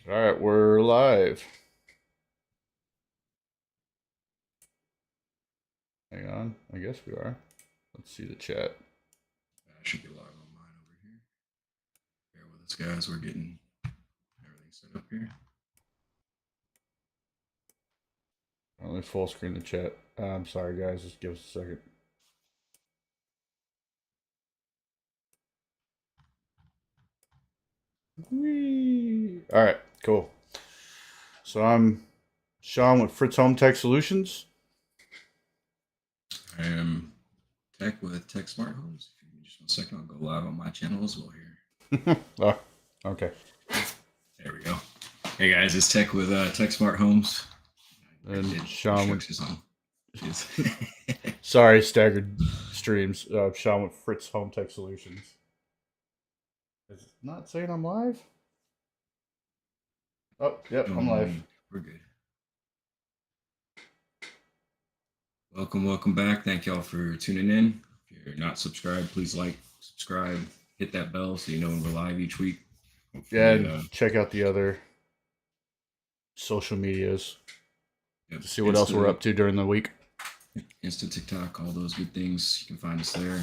All right, we're live. Hang on. I guess we are. Let's see the chat. I should be live on mine over here. Bear with us, guys. We're getting everything set up here. Only full screen the chat. I'm sorry, guys. Just give us a second. Whee! All right, cool. So I'm Sean with Fritz Home Tech Solutions. I am Tech with Tech Smart Homes. If you give me just 1 second, I'll go live on my channel as well here. Oh, okay. There we go. Hey guys, it's Tech with Tech Smart Homes. I And did Sean with instructions on. sorry, staggered streams. Sean with Fritz Home Tech Solutions. Is it not saying I'm live? Oh, yep, I'm live. We're good. Welcome back. Thank y'all for tuning in. If you're not subscribed, please like, subscribe, hit that bell so you know when we're live each week. Yeah, Hopefully, and check out the other social medias yep, to see what else we're up to during the week. Insta TikTok, all those good things. You can find us there.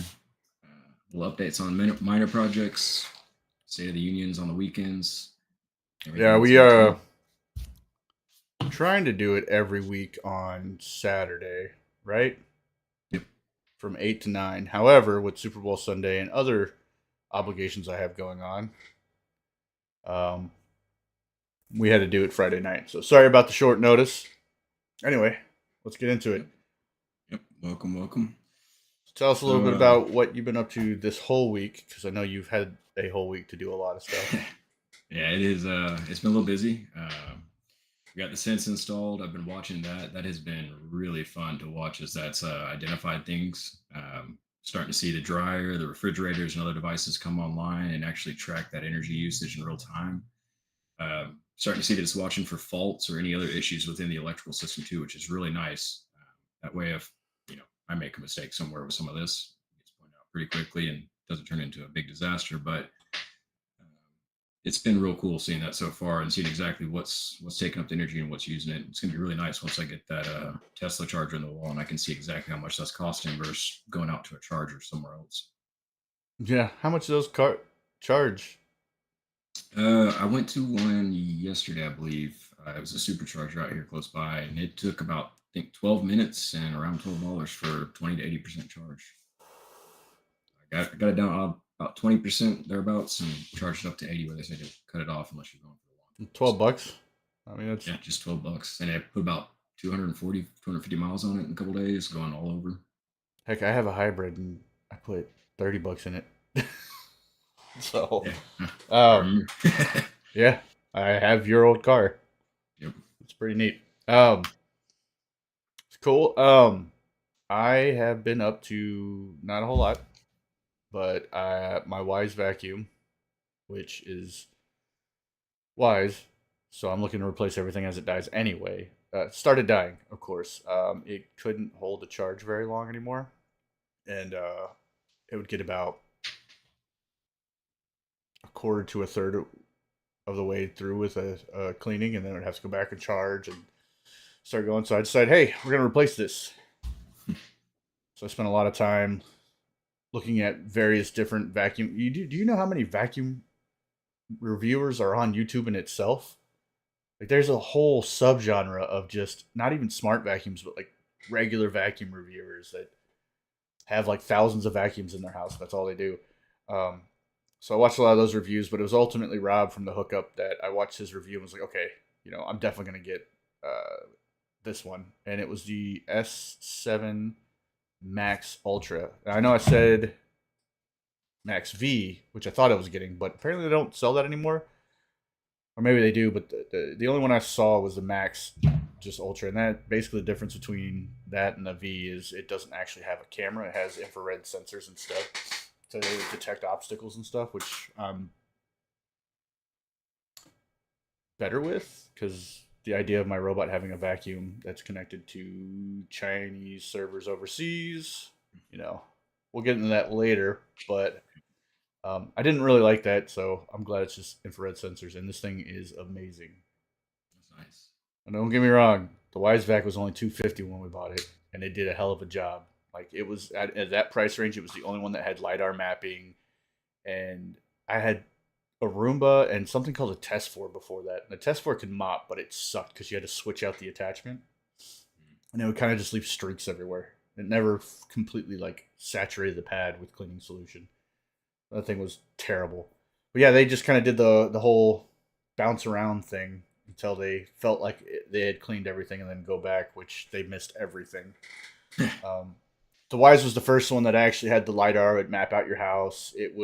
Little updates on minor projects, state of the unions on the weekends. Yeah, we are trying to do it every week on Saturday, right? Yep. From 8 to 9. However, with Super Bowl Sunday and other obligations I have going on, um, we had to do it Friday night. So sorry about the short notice. Anyway, let's get into it. Yep. Welcome. Tell us a little bit about what you've been up to this whole week, because I know you've had a whole week to do a lot of stuff. Yeah, it is. It's been a little busy. We got the Sense installed. I've been watching that. That has been really fun to watch as that's identified things. Starting to see the dryer, the refrigerators, and other devices come online and actually track that energy usage in real time. Starting to see that it's watching for faults or any other issues within the electrical system too, which is really nice. That way, if I make a mistake somewhere with some of this, it gets pointed out pretty quickly and doesn't turn into a big disaster. But it's been real cool seeing that so far and seeing exactly what's taking up the energy and what's using it. It's going to be really nice once I get that Tesla charger in the wall and I can see exactly how much that's costing versus going out to a charger somewhere else. Yeah, how much do those charge? I went to one yesterday, I believe. It was a supercharger out here close by, and it took about I think 12 minutes and around $12 for 20 to 80% charge. I got it down about 20% thereabouts and charged it up to 80 where they said to cut it off unless you're going for the long haul. 12 So, bucks? I mean, that's yeah, just $12, and I put about 240, 250 miles on it in a couple days, going all over. heck, I have a hybrid and I put 30 bucks in it. So, Yeah, I um, remember. yeah, I have your old car. Yep. It's pretty neat. It's cool. I have been up to not a whole lot, but my Wise vacuum, which is Wise, so I'm looking to replace everything as it dies anyway. Started dying, of course. It couldn't hold a charge very long anymore, and it would get about a quarter to a third of the way through with a cleaning, and then it would have to go back and charge and start going. So I decided, hey, we're gonna replace this. So I spent a lot of time looking at various different vacuum. Do you know how many vacuum reviewers are on YouTube in itself? Like, there's a whole subgenre of just not even smart vacuums, but like regular vacuum reviewers that have like thousands of vacuums in their house. That's all they do. Um, so I watched a lot of those reviews, but it was ultimately Rob from the hookup that I watched his review and was like, okay, I'm definitely gonna get this one, and it was the S7 Max Ultra. And I know I said Max V, which I thought I was getting, but apparently they don't sell that anymore. Or maybe they do, but the only one I saw was the Max, just Ultra. And that basically the difference between that and the V is it doesn't actually have a camera. It has infrared sensors and stuff to detect obstacles and stuff, which I'm better with because the idea of my robot having a vacuum that's connected to Chinese servers overseas, we'll get into that later, but I didn't really like that, so I'm glad it's just infrared sensors, and this thing is amazing. That's nice. And don't get me wrong, the Wisvac was only 250 when we bought it, and it did a hell of a job. Like it was at that price range, it was the only one that had lidar mapping, and I had a Roomba and something called a Test 4 before that. And the Test 4 could mop, but it sucked because you had to switch out the attachment, and it would kind of just leave streaks everywhere. It never completely like saturated the pad with cleaning solution. That thing was terrible. But yeah, they just kind of did the whole bounce around thing until they felt like they had cleaned everything and then go back, which they missed everything. Um, the Wise was the first one that actually had the lidar. It would map out your house. It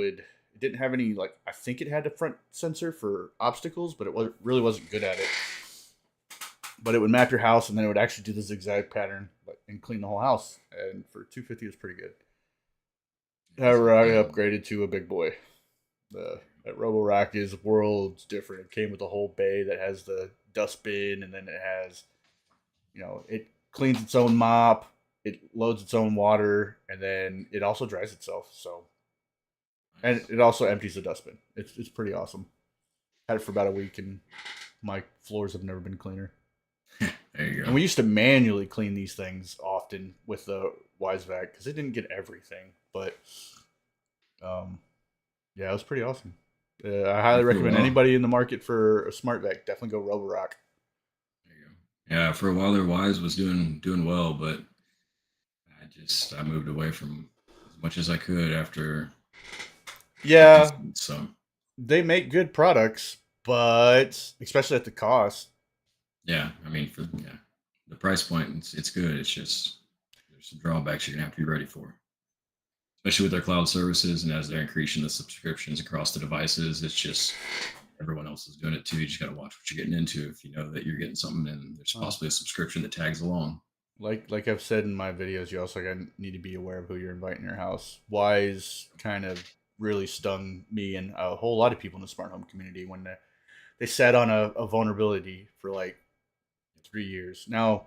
didn't have any like I think it had a front sensor for obstacles, but really wasn't good at it. But it would map your house and then it would actually do the zigzag pattern and clean the whole house. And for 250, it was pretty good. However, I Yeah. upgraded to a big boy. That Roborock is worlds different. It came with a whole bay that has the dustbin, and then it has, it cleans its own mop, it loads its own water, and then it also dries itself. So, and Nice. it also empties the dustbin. It's pretty awesome. Had it for about a week, and my floors have never been cleaner. There you And go. we used to manually clean these things often with the Wisvac because it didn't get everything, but um, yeah, it was pretty awesome. I highly For a recommend while, anybody in the market for a smart vac. Definitely go Roborock. there you go. Yeah, for a while their Wise was doing well, but I moved away from as much as I could after that Yeah, incident. So they make good products, but especially at the cost. yeah, I mean for yeah, the price point it's good. It's just there's some drawbacks you're gonna have to be ready for, especially with their cloud services and as they're increasing the subscriptions across the devices. It's just everyone else is doing it too. You just got to watch what you're getting into. If you know that you're getting something and there's Uh, possibly a subscription that tags along. like I've said in my videos, you also need to be aware of who you're inviting in your house. Wise kind of really stung me and a whole lot of people in the smart home community when they sat on a vulnerability for like 3 years. Now,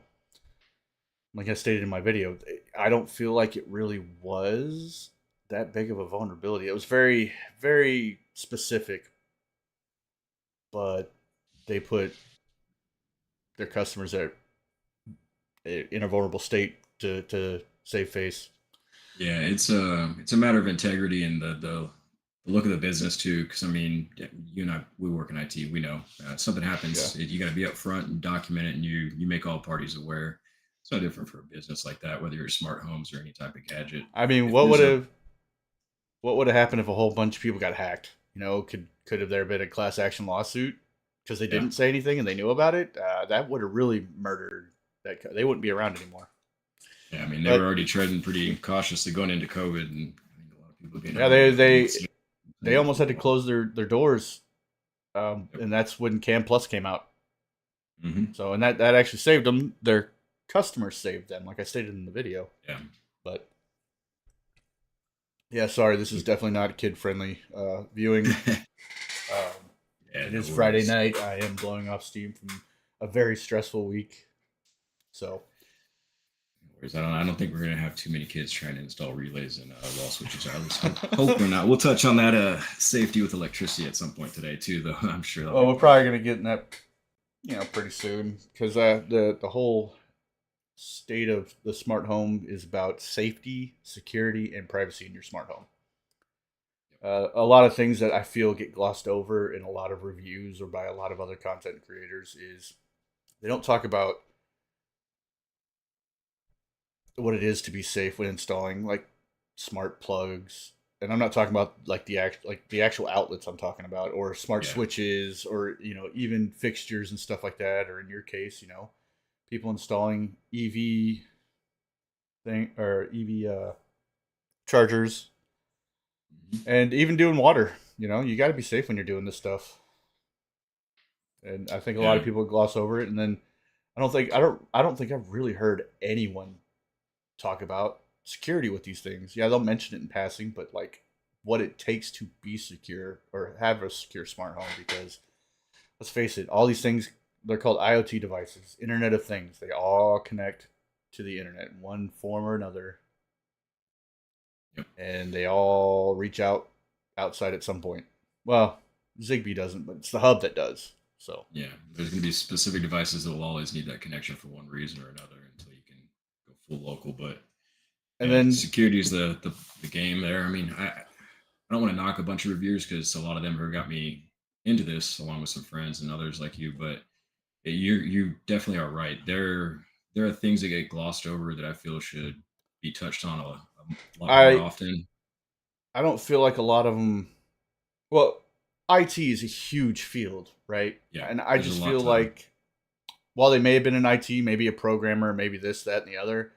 like I stated in my video, I don't feel like it really was that big of a vulnerability. It was very, very specific, but they put their customers at in a vulnerable state to save face. Yeah, it's a matter of integrity and the look of the business too. Because I mean, yeah, you and I we work in IT. We know something Yeah, happens, you got to be up front and document it, and you make all parties aware. It's no different for a business like that, whether you're smart homes or any type of gadget. I mean, If there's a what would have happened if a whole bunch of people got hacked? Could have there been a class action lawsuit because they yeah, didn't say anything and they knew about it? That would have really murdered that. They wouldn't be around anymore. yeah, I mean they were But already treading pretty cautiously going into COVID, and I think a lot of people getting yeah, hurt they with they incident they thing for almost a had to while. close their doors, Yep. and that's when Cam Plus came out. Hmm. So and that actually saved them. Their customers saved them, like I stated in the video. Yeah. But yeah, sorry, this is definitely not kid friendly viewing. Um, Yeah, it no is Friday worries. night. I am blowing off steam from a very stressful week. So Whereas I don't think we're gonna have too many kids trying to install relays and wall switches. At least hope we're not. We'll touch on that safety with electricity at some point today too, though. I'm sure that'll well, be we're part of probably it. gonna get in that pretty soon because the whole state of the smart home is about safety, security, and privacy in your smart home. A lot of things that I feel get glossed over in a lot of reviews or by a lot of other content creators is they don't talk about what it is to be safe when installing like smart plugs. And I'm not talking about like the actual outlets I'm talking about or smart Yeah. switches or even fixtures and stuff like that or in your case, people installing EV chargers Mhm. and even doing water. You got to be safe when you're doing this stuff. And I think a lot of Yeah. people gloss over it. And then I don't think I've really heard anyone talk about security with these things. Yeah, they'll mention it in passing, but like what it takes to be secure or have a secure smart home. Because let's face it, all these things they're called IoT devices, Internet of Things. They all connect to the internet in one form or another, Yep. and they all reach out. outside at some point. Well, Zigbee doesn't, but it's the hub that does. So, Yeah, there's going to be specific devices that will always need that connection for one reason or another until you can go full local. But and yeah, then security is the game there. I mean, I don't want to knock a bunch of reviewers because a lot of them have got me into this, along with some friends and others like you. But you definitely are right. There are things that get glossed over that I feel should be touched on a lot more I often. I don't feel like a lot of them. Well, IT is a huge field, right? Yeah, And I there's a just lot feel to. like while they may have been in IT, maybe a programmer, maybe this, that, and the other.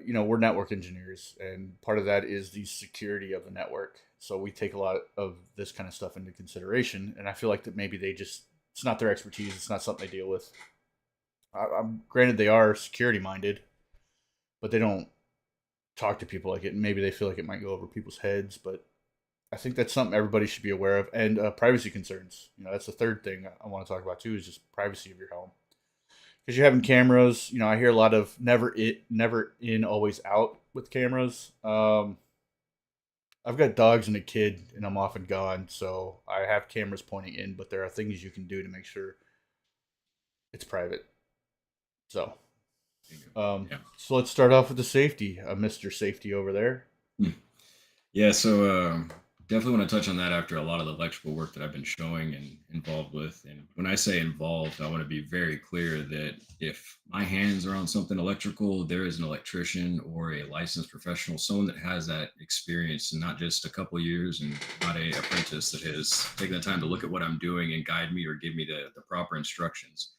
We're network engineers, and part of that is the security of the network. So we take a lot of this kind of stuff into consideration, and I feel like that maybe they just it's not their expertise. It's not something they deal with. I'm granted they are security minded, but they don't talk to people like it. And maybe they feel like it might go over people's heads, but I think that's something everybody should be aware of. And privacy concerns. That's the third thing I want to talk about too is just privacy of your home because you're having cameras. I hear a lot of never in, always out with cameras. I've got dogs and a kid, and I'm often gone, so I have cameras pointing in. But there are things you can do to make sure it's private. So, Yeah. so let's start off with the safety, Mister Safety over there. Hmm. Yeah, so definitely want to touch on that after a lot of the electrical work that I've been showing and involved with. And when I say involved, I want to be very clear that if my hands are on something electrical, there is an electrician or a licensed professional, someone that has that experience and not just a couple of years and not a apprentice that has taken the time to look at what I'm doing and guide me or give me the proper instructions.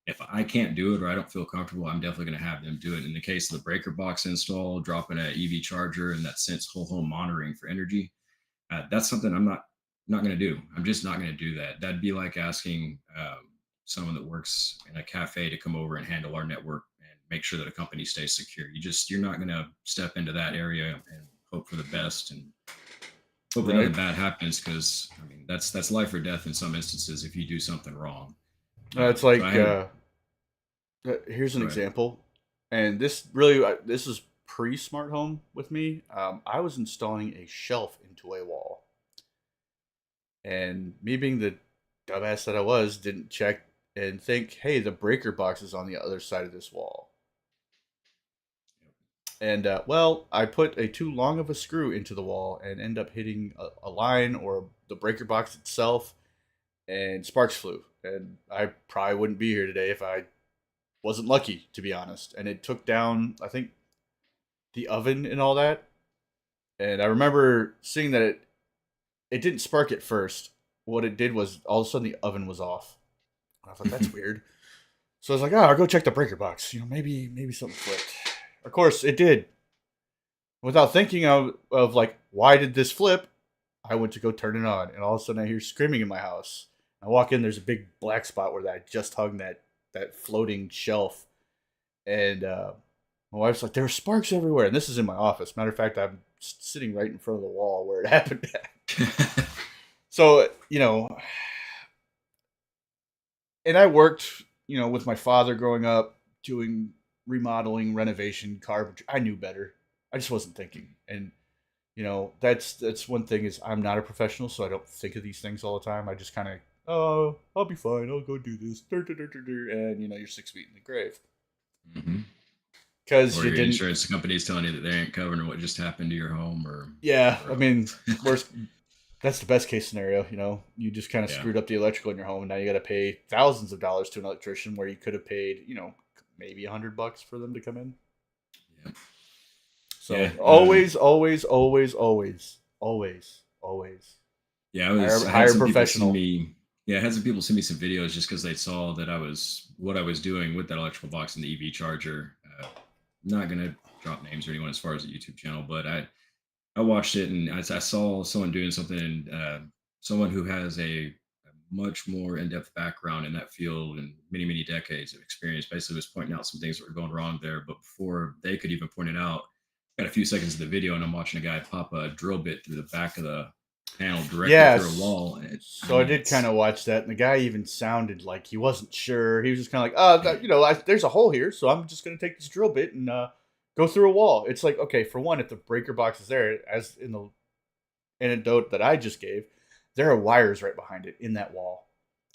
If I can't do it or I don't feel comfortable, I'm definitely going to have them do it. In the case of the breaker box install, dropping an EV charger and that sense whole home monitoring for energy, that's something I'm not going to do. I'm just not going to do that. That'd be like asking someone that works in a cafe to come over and handle our network and make sure that a company stays secure. You're not going to step into that area and hope for the best and hope that Right. nothing bad happens because I mean that's life or death in some instances if you do something wrong. It's So I like had here's an go ahead. example, and this really this is pre smart home with me. I was installing a shelf into a wall, and me being the dumbass that I was, didn't check and think, hey, the breaker box is on the other side of this wall. And well, I put a too long of a screw into the wall and end up hitting a line or the breaker box itself, and sparks flew. And I probably wouldn't be here today if I wasn't lucky, to be honest. And it took down, I think, the oven and all that. And I remember seeing that it didn't spark at first. What it did was all of a sudden the oven was off. And I thought that's weird. So I was like, oh, I'll go check the breaker box. Maybe something flipped. Of course, it did. Without thinking of like, why did this flip? I went to go turn it on, and all of a sudden I hear screaming in my house. I walk in, there's a big black spot where I just hung that floating shelf, and my wife's like, "There are sparks everywhere," and this is in my office. Matter of fact, I'm sitting right in front of the wall where it happened. So and I worked, with my father growing up, doing remodeling, renovation, carpentry. I knew better. I just wasn't thinking, and that's one thing is I'm not a professional, so I don't think of these things all the time. I just kind of, oh, I'll be fine. I'll go do this, and you're 6 feet in the grave hmm because Or you your didn't. insurance company is telling you that they ain't covering what just happened to your home or Yeah, whatever I mean, else. worst. That's the best case scenario. You just kind of Yeah. screwed up the electrical in your home, and now you got to pay thousands of dollars to an electrician where you could have paid, maybe $100 for them to come in. Yeah. So Yeah. always, always, always, always, always, always Yeah. hire I had hire a some people send professional. me, yeah, I had some people send me some videos just because they saw that what I was doing with that electrical box and the EV charger. Not going to drop names or anyone as far as the YouTube channel, but I watched it and I saw someone doing something, and someone who has a much more in-depth background in that field and many, many decades of experience basically was pointing out some things that were going wrong there. But before they could even point it out, got a few seconds of the video and I'm watching a guy pop a drill bit through the back of the panel directly through a Yes. wall. I So I mean, did kind it's of watch that, and the guy even sounded like he wasn't sure. He was just kind of like, "Oh, there's a hole here, so I'm just gonna take this drill bit and go through a wall." It's like, okay, for one, if the breaker box is there, as in the anecdote that I just gave, there are wires right behind it in that wall.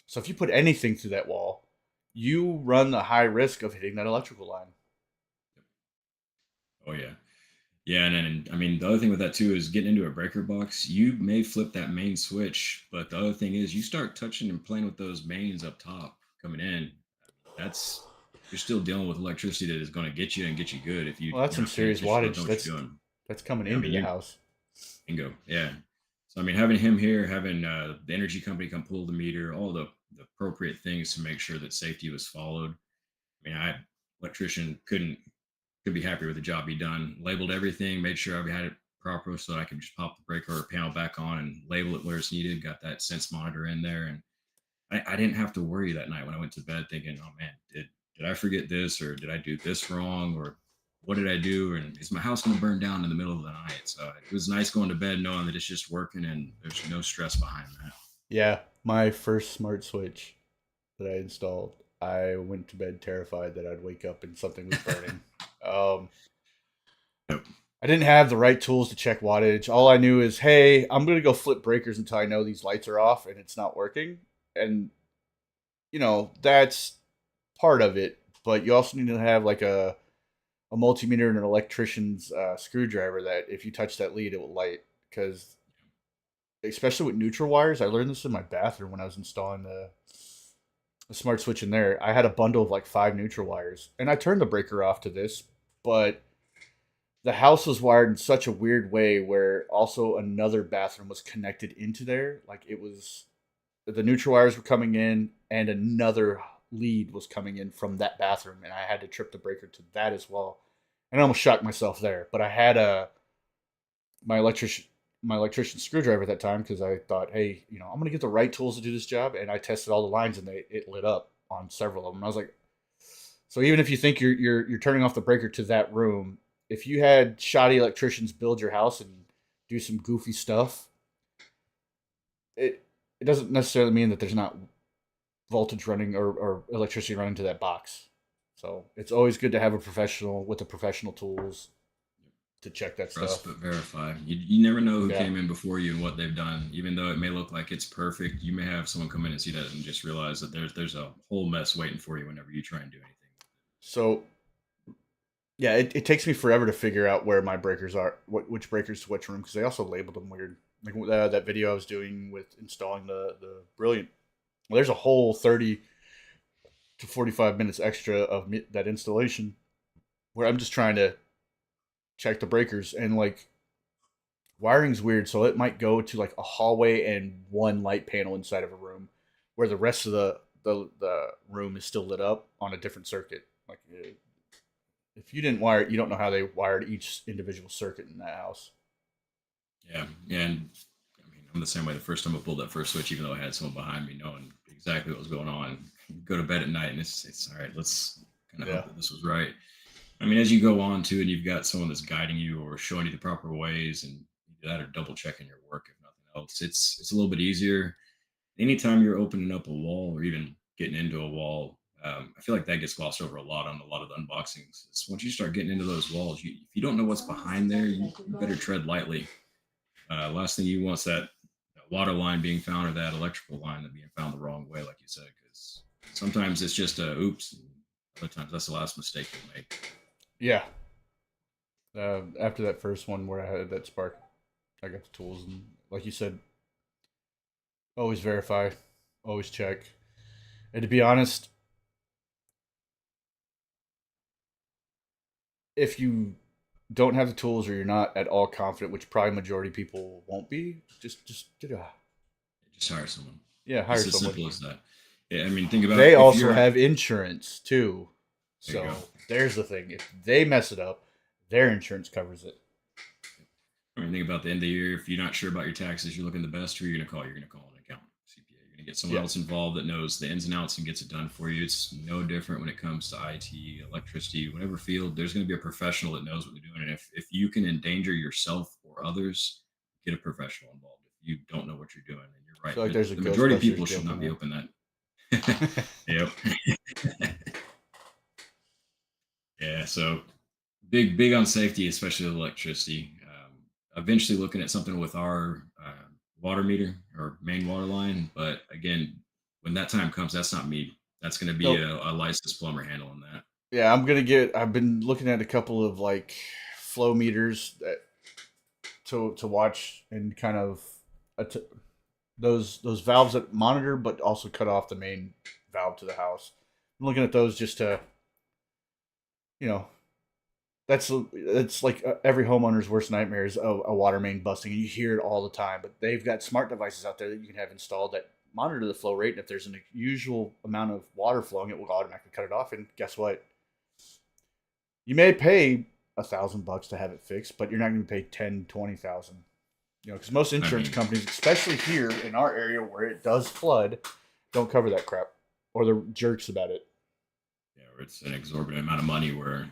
So if you put anything through that wall, you run the high risk of hitting that electrical line. Oh yeah. Yeah, and I mean the other thing with that too is getting into a breaker box. You may flip that main switch, but the other thing is you start touching and playing with those mains up top coming in. I mean, that's you're still dealing with electricity that is going to get you and get you good if Well, that's you're some not paying serious attention, don't know wattage. what you're doing. That's coming Yeah, I into mean the you house. bingo. Yeah. So I mean having him here, having the energy company come pull the meter, all the appropriate things to make sure that safety was followed. I mean, I electrician could be happy with the job he done. Labeled everything, made sure I had it proper so that I could just pop the breaker or panel back on and label it where it's needed. Got that sense monitor in there, and I didn't have to worry that night when I went to bed thinking, "Oh man, did I forget this or did I do this wrong or what did I do? And is my house going to burn down in the middle of the night?" So it was nice going to bed knowing that it's just working and there's no stress behind that. Yeah, my first smart switch that I installed, I went to bed terrified that I'd wake up and something was burning. Um, Yep. I didn't have the right tools to check wattage. All I knew is, hey, I'm gonna go flip breakers until I know these lights are off and it's not working. And that's part of it. But you also need to have like a multimeter and an electrician's screwdriver that if you touch that lead, it will light. Because especially with neutral wires, I learned this in my bathroom when I was installing the smart switch in there. I had a bundle of like 5 neutral wires, and I turned the breaker off to this, but the house was wired in such a weird way where also another bathroom was connected into there. Like it was the neutral wires were coming in, and another lead was coming in from that bathroom, and I had to trip the breaker to that as well. And I almost shocked myself there, but I had my electrician my electrician screwdriver at that time because I thought, hey, I'm gonna get the right tools to do this job, and I tested all the lines and it lit up on several of them. I was like, so even if you think you're turning off the breaker to that room, if you had shoddy electricians build your house and do some goofy stuff, it it doesn't necessarily mean that there's not voltage running or electricity running to that box. So it's always good to have a professional with the professional tools to check that Trust stuff. but verify. You never know who Yeah. came in before you and what they've done. Even though it may look like it's perfect, you may have someone come in and see that and just realize that there's a whole mess waiting for you whenever you try and do anything. So yeah, it takes me forever to figure out where my breakers are, which breakers to which room, because they also labeled them weird. Like that video I was doing with installing the Brilliant. Well, there's a whole 30 to 45 minutes extra of that installation where I'm just trying to check the breakers and like wiring's weird, so it might go to like a hallway and one light panel inside of a room, where the rest of the room is still lit up on a different circuit. Like if you didn't wire it, you don't know how they wired each individual circuit in that house. Yeah, and I mean, I'm the same way. The first time I pulled that first switch, even though I had someone behind me knowing exactly what was going on, go to bed at night and it's all right. Let's kind of Yeah. hope that this was right. I mean, as you go on to, and you've got someone that's guiding you or showing you the proper ways, and you do that or double checking your work if nothing else, it's a little bit easier. Anytime you're opening up a wall or even getting into a wall, I feel like that gets glossed over a lot on a lot of the unboxings. It's once you start getting into those walls, if you don't know what's behind there, you better tread lightly. Last thing you want is that water line being found or that electrical line that being found the wrong way, like you said, because sometimes it's just a oops. And other times that's the last mistake you'll make. Yeah. After that first one where I had that spark, I got the tools and, like you said, always verify, always check. And to be honest, if you don't have the tools or you're not at all confident, which probably majority of people won't be, just get a Just hire someone. yeah, hire It's as someone. simple as that. Yeah, I mean, think about They if also you're at, have insurance too. there you go. So there's the thing. If they mess it up, their insurance covers it. I mean, think about the end of the year. If you're not sure about your taxes, you're looking the best. Who you're going to call? You're going to call an accountant, CPA. You're going to get someone Yeah. else involved that knows the ins and outs and gets it done for you. It's no different when it comes to IT, electricity, whatever field. There's going to be a professional that knows what they're doing. And if you can endanger yourself or others, get a professional involved. If you don't know what you're doing, and you're I right, feel like there's a the majority of Ghostbusters people should joke in not be there. open that. Yep. Yeah. So big on safety, especially with electricity. eventually looking at something with our water meter or main water line. But again, when that time comes, that's not me. That's going to be So a licensed plumber handling that. yeah, I'm gonna get. I've been looking at a couple of like flow meters that to watch and kind of att- those valves that monitor but also cut off the main valve to the house. I'm looking at those just to you know that's like every homeowner's worst nightmare is a water main busting, and you hear it all the time. But they've got smart devices out there that you can have installed that monitor the flow rate, and if there's an unusual amount of water flowing, it will automatically cut it off. And guess what? You may pay $1,000 to have it fixed, but you're not going to pay 10, 20,000. Because most I insurance mean, companies, especially here in our area where it does flood, don't cover that crap, or they're jerks about it. yeah, where it's an exorbitant amount of money where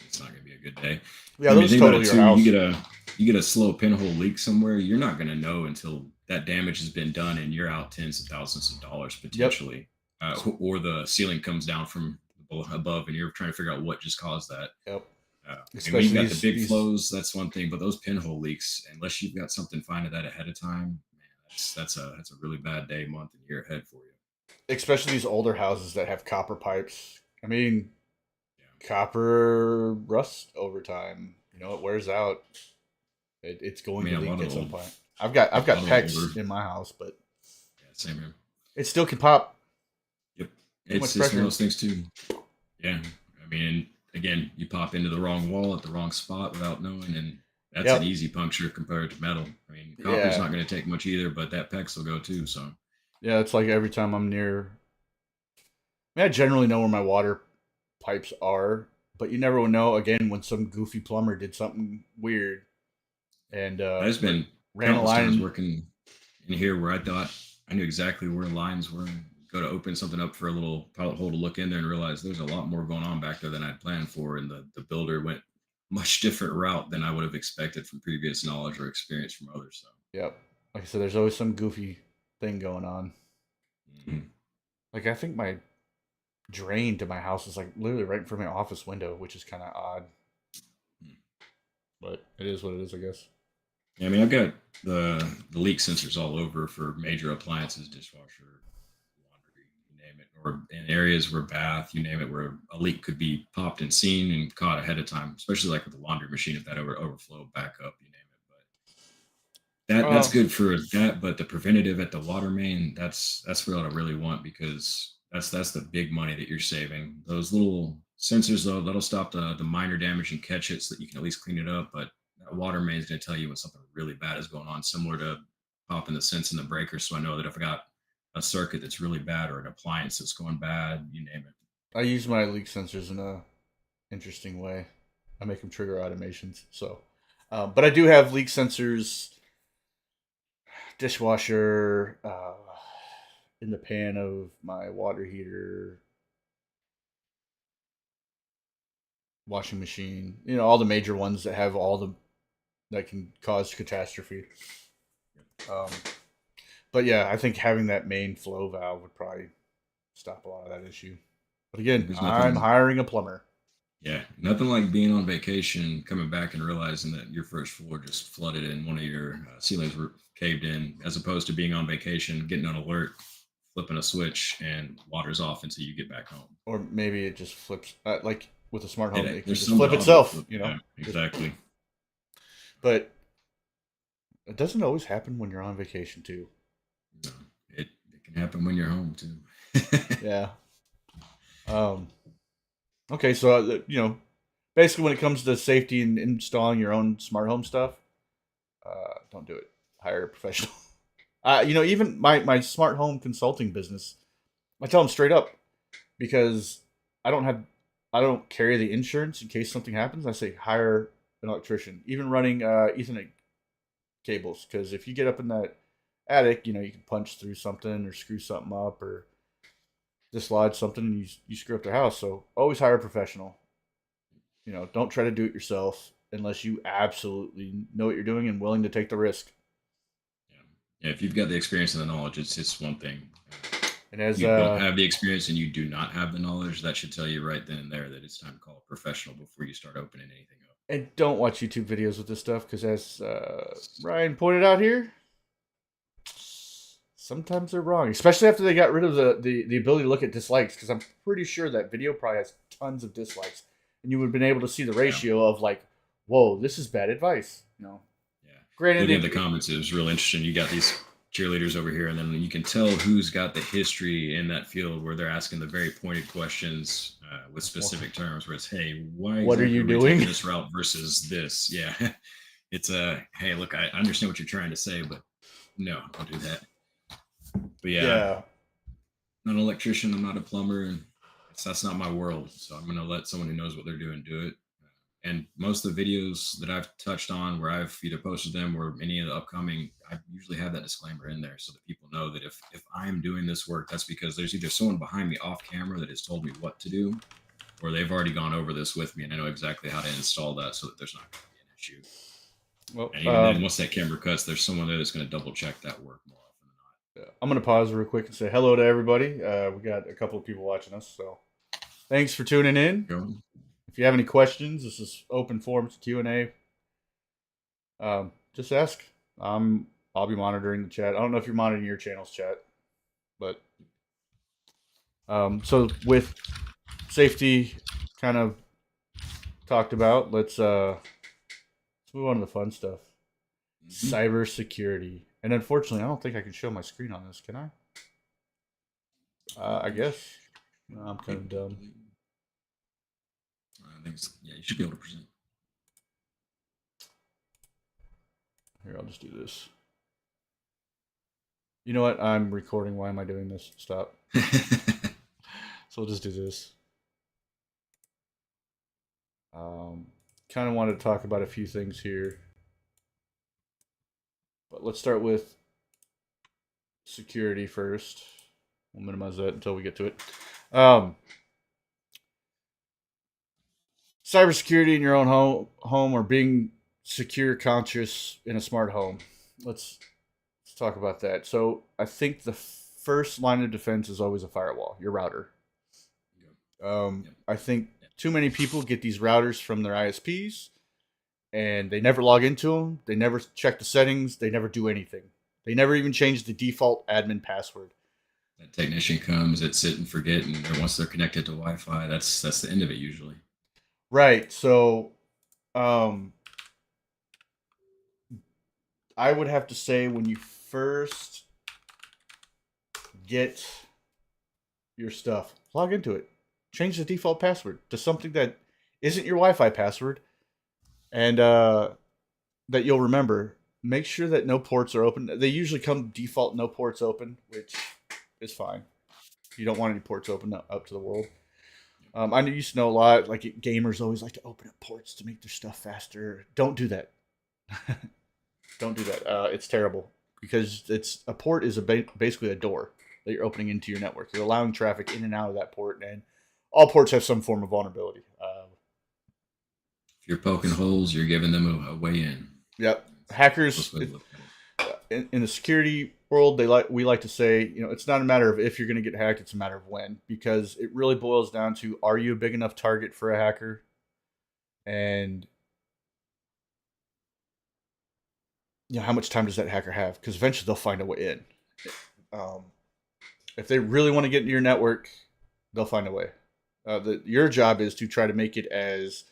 it's not going to be a good day. Yeah, I mean, those think about total it your too. house. You get a slow pinhole leak somewhere. You're not going to know until that damage has been done, and you're out tens of thousands of dollars Yep. potentially, or the ceiling comes down from above, and you're trying to figure out what just caused that. Yep. I mean, when you've Especially got the big these flows, that's one thing, but those pinhole leaks, unless you've got something fine to that ahead of time, man, that's a really bad day, month, and year ahead for you. especially these older houses that have copper pipes. I mean, Yeah, copper rust over time. It wears out. It's I going mean, to a lot leak of at the some old, point. I've a got lot of the older, PEX in my house, but yeah, same here. it still can pop. Yep, Too much it's one of pressure. those things too. Yeah, I mean, again, you pop into the wrong wall at the wrong spot without knowing, and that's an Yep. easy puncture compared to metal. I mean, copper's Yeah. not going to take much either, but that PEX will go too. So, Yeah. It's like every time I'm near. I mean, I generally know where my water pipes are, but you never would know again when some goofy plumber did something weird and there's been ran a countless times line. working in here where I thought I knew exactly where lines were. Go to open something up for a little pilot hole to look in there and realize there's a lot more going on back there than I'd planned for, and the builder went much different route than I would have expected from previous knowledge or experience from others. So, Yep. Like I said, there's always some goofy thing going on. mhm. Like I think my drain to my house is like literally right in front of my office window, which is kind of odd, but it is what it is, I guess. Yeah, I mean, I've got the leak sensors all over for major appliances, dishwasher, laundry, you name it, or in areas where bath, you name it, where a leak could be popped and seen and caught ahead of time, especially like with the laundry machine, if that overflow back up, you name it. But that's Well, good for that, but the preventative at the water main, that's what I really want, because that's the big money that you're saving. Those little sensors though, that'll stop the minor damage and catch it so that you can at least clean it up. But that water main is going to tell you when something really bad is going on, similar to popping the sense in the breaker. So I know that if I got a circuit that's really bad or an appliance that's going bad, you name it. I use my leak sensors in a interesting way. I make them trigger automations. So, but I do have leak sensors, dishwasher, in the pan of my water heater, washing machine. All the major ones that have all the that can cause catastrophe. Um, but yeah, I think having that main flow valve would probably stop a lot of that issue. But again, There's I'm nothing. hiring a plumber. Yeah, nothing like being on vacation, coming back and realizing that your first floor just flooded and one of your ceilings were caved in, as opposed to being on vacation, getting an alert, flipping a switch, and water's off until you get back home. Or maybe it just flips. Like with a smart home, It, it can there's just some flip that auto itself. flip. Yeah, exactly. But it doesn't always happen when you're on vacation too. No, it can happen when you're home too. Yeah. Um. Okay, so basically, when it comes to safety and installing your own smart home stuff, don't do it. Hire a professional. Even my smart home consulting business, I tell them straight up because I don't have, I don't carry the insurance in case something happens. I say hire an electrician, even running Ethernet cables, because if you get up in that attic, you can punch through something or screw something up or dislodge something, and you screw up their house. So always hire a professional. Don't try to do it yourself unless you absolutely know what you're doing and willing to take the risk. Yeah. Yeah, if you've got the experience and the knowledge, it's one thing. And as You don't have the experience and you do not have the knowledge, that should tell you right then and there that it's time to call a professional before you start opening anything up. And don't watch YouTube videos with this stuff because, as Ryan pointed out here, sometimes they're wrong, especially after they got rid of the ability to look at dislikes. Because I'm pretty sure that video probably has tons of dislikes, and you would have been able to see the Yeah. ratio of like, whoa, this is bad advice. Yeah. Granted, Looking at the comments, it was real interesting. You got these cheerleaders over here, and then you can tell who's got the history in that field where they're asking the very pointed questions with specific terms. Where it's, hey, why what are exactly you are we taking doing? this route versus this? Yeah, it's a hey, look, I understand what you're trying to say, but no, don't do that. But yeah, Yeah, I'm not an electrician. I'm not a plumber, and that's not my world. So I'm gonna let someone who knows what they're doing do it. And most of the videos that I've touched on, where I've either posted them or any of the upcoming, I usually have that disclaimer in there so that people know that if I'm doing this work, that's because there's either someone behind me off camera that has told me what to do, or they've already gone over this with me, and I know exactly how to install that so that there's not going to be an issue. well, And even then, once that camera cuts, there's someone there that's going to double check that work more often than not. I'm gonna pause real quick and say hello to everybody. We got a couple of people watching us, so thanks for tuning in. Go. If you have any questions, this is open forums Q&A. Just ask. I'll be monitoring the chat. I don't know if you're monitoring your channel's chat, but so with safety kind of talked about, let's move on to the fun stuff. Cybersecurity. And unfortunately, I don't think I can show my screen on this. Can I? I guess. No, I'm kind of dumb. I think yeah, you should be able to present. Here, I'll just do this. You know what? I'm recording. Why am I doing this? Stop. So we'll just do this. Kind of wanted to talk about a few things here. But let's start with security first. We'll minimize that until we get to it. Cybersecurity in your own home or being secure conscious in a smart home. Let's talk about that. So I think the first line of defense is always a firewall, your router. I think too many people get these routers from their ISPs and they never log into them. They never check the settings. They never do anything. They never even change the default admin password. That technician comes, it sit and forget, and once they're connected to Wi-Fi, that's the end of it usually. Right. So, I would have to say when you first get your stuff, log into it. Change the default password to something that isn't your Wi-Fi password, and that you'll remember. Make sure that no ports are open. They usually come default no ports open, which is fine. You don't want any ports open up to the world. I used to know a lot. Like gamers always like to open up ports to make their stuff faster. Don't do that. Don't do that. It's terrible because it's a port is basically a door that you're opening into your network. You're allowing traffic in and out of that port, and all ports have some form of vulnerability. If you're poking holes, you're giving them a way in. Yep. Hackers in the security world, we like to say, it's not a matter of if you're going to get hacked, it's a matter of when, because it really boils down to, are you a big enough target for a hacker? And how much time does that hacker have? Because eventually they'll find a way in. If they really want to get into your network, they'll find a way. Your job is to try to make it as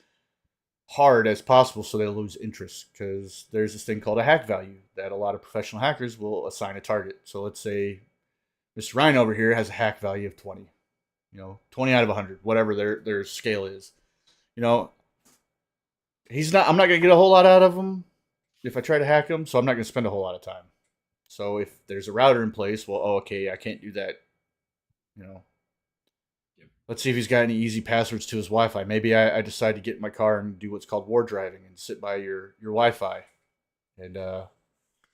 hard as possible so they'll lose interest, because there's this thing called a hack value that a lot of professional hackers will assign a target. So let's say Mr. Ryan over here has a hack value of 20. 20 out of 100, whatever their scale is. He's not. I'm not going to get a whole lot out of him if I try to hack him, so I'm not going to spend a whole lot of time. So if there's a router in place, well, okay, I can't do that. Let's see if he's got any easy passwords to his Wi-Fi. Maybe I decide to get in my car and do what's called war driving and sit by your Wi-Fi. And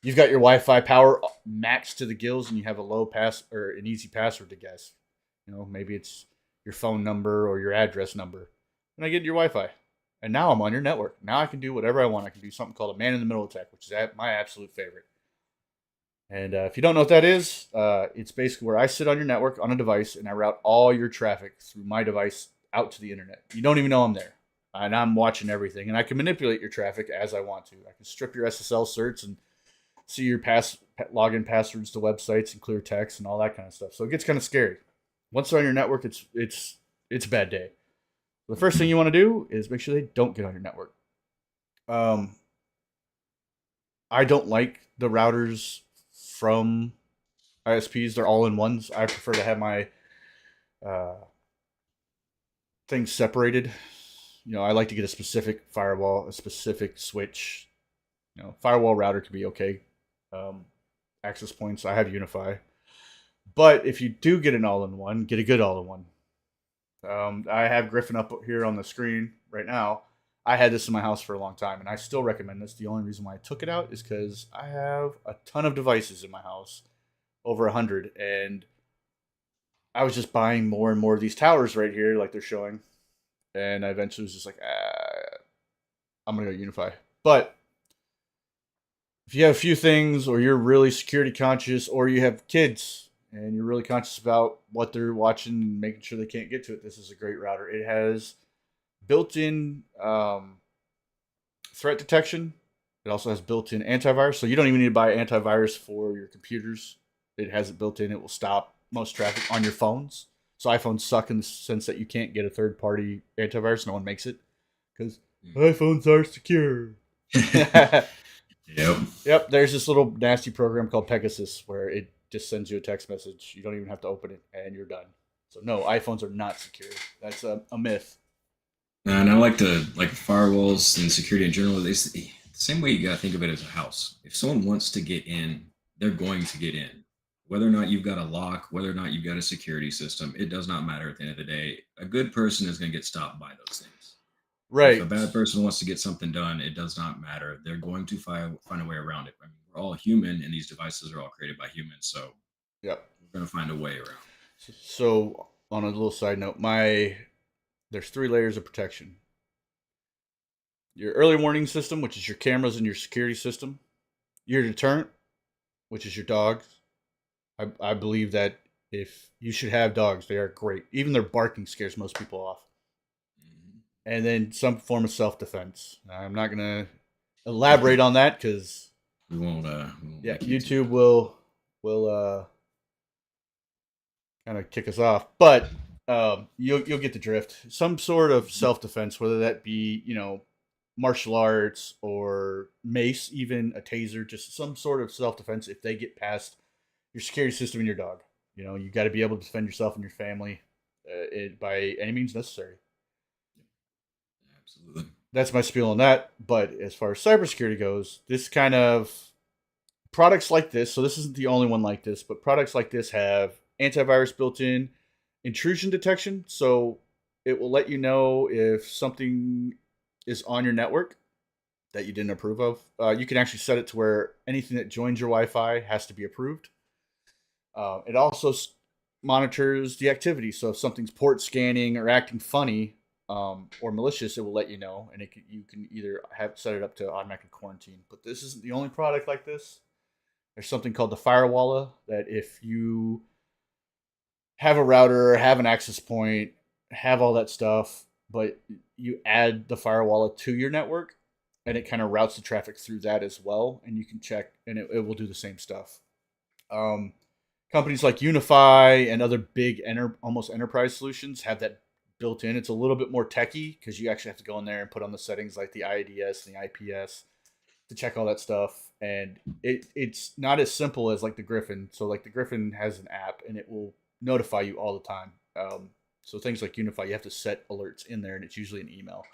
you've got your Wi-Fi power maxed to the gills, and you have a low pass or an easy password to guess. Maybe it's your phone number or your address number. And I get your Wi-Fi. And now I'm on your network. Now I can do whatever I want. I can do something called a man-in-the-middle attack, which is my absolute favorite. And if you don't know what that is, it's basically where I sit on your network on a device and I route all your traffic through my device out to the internet. You don't even know I'm there. and I'm watching everything, and I can manipulate your traffic as I want to. I can strip your SSL certs and see your login passwords to websites and clear text and all that kind of stuff. So it gets kind of scary. Once they're on your network, it's a bad day. The first thing you want to do is make sure they don't get on your network. Um, I don't like the routers from ISPs. They're all in ones. I prefer to have my uh, things separated. I like to get a specific firewall, a specific switch. Firewall router could be okay. Um, Access points, I have Unify. But if you do get an all-in-one, get a good all-in-one. I have Griffin up here on the screen right now. I had this in my house for a long time, and I still recommend this. The only reason why I took it out is because I have a ton of devices in my house, over 100, and I was just buying more and more of these towers right here, like they're showing, and I eventually was just like, I'm gonna go Unify. But if you have a few things, or you're really security conscious, or you have kids and you're really conscious about what they're watching and making sure they can't get to it, this is a great router. It has built-in threat detection. It also has built-in antivirus, so you don't even need to buy antivirus for your computers. It has it built in. It will stop most traffic on your phones. So iPhones suck in the sense that you can't get a third-party antivirus. No one makes it because iPhones are secure. Yep. Yep. There's this little nasty program called Pegasus where it just sends you a text message. You don't even have to open it, and you're done. So no, iPhones are not secure. That's a myth. And I like firewalls and security in general. The same way you gotta think of it as a house. If someone wants to get in, they're going to get in. Whether or not you've got a lock, whether or not you've got a security system, it does not matter at the end of the day. A good person is going to get stopped by those things. If a Right. bad person wants to get something done, it does not matter. They're going to find a way around it. I mean, we're all human, and these devices are all created by humans, so Yep. we're going to find a way around. So on a little side note, there's 3 layers of protection. Your early warning system, which is your cameras and your security system. Your deterrent, which is your dogs. I believe that if you should have dogs, they are great. Even their barking scares most people off. Mhm. And then some form of self defense. I'm not gonna elaborate on that because We won't yeah, make YouTube will kind of kick us off. But you'll get the drift. Some sort of self defense, whether that be martial arts or mace, even a taser, just some sort of self defense. If they get past your security system and your dog, you got to be able to defend yourself and your family by any means necessary. Absolutely. That's my spiel on that. But as far as cybersecurity goes, this kind of products like this, so this isn't the only one like this, but products like this have antivirus built in, intrusion detection. So it will let you know if something is on your network that you didn't approve of. You can actually set it to where anything that joins your Wi Fi has to be approved. It also monitors the activity. So if something's port scanning or acting funny or malicious, it will let you know, and you can either have set it up to automatically quarantine. But this isn't the only product like this. There's something called the Firewalla that if you have a router, have an access point, have all that stuff, but you add the Firewalla to your network, and it kind of routes the traffic through that as well, and you can check, and it will do the same stuff. Um, Companies like Unify and other big almost enterprise solutions have that built in. It's a little bit more techy because you actually have to go in there and put on the settings like the IDS and the IPS to check all that stuff. And it's not as simple as like the Griffin. So like the Griffin has an app and it will notify you all the time. So things like Unify, you have to set alerts in there, and it's usually an email.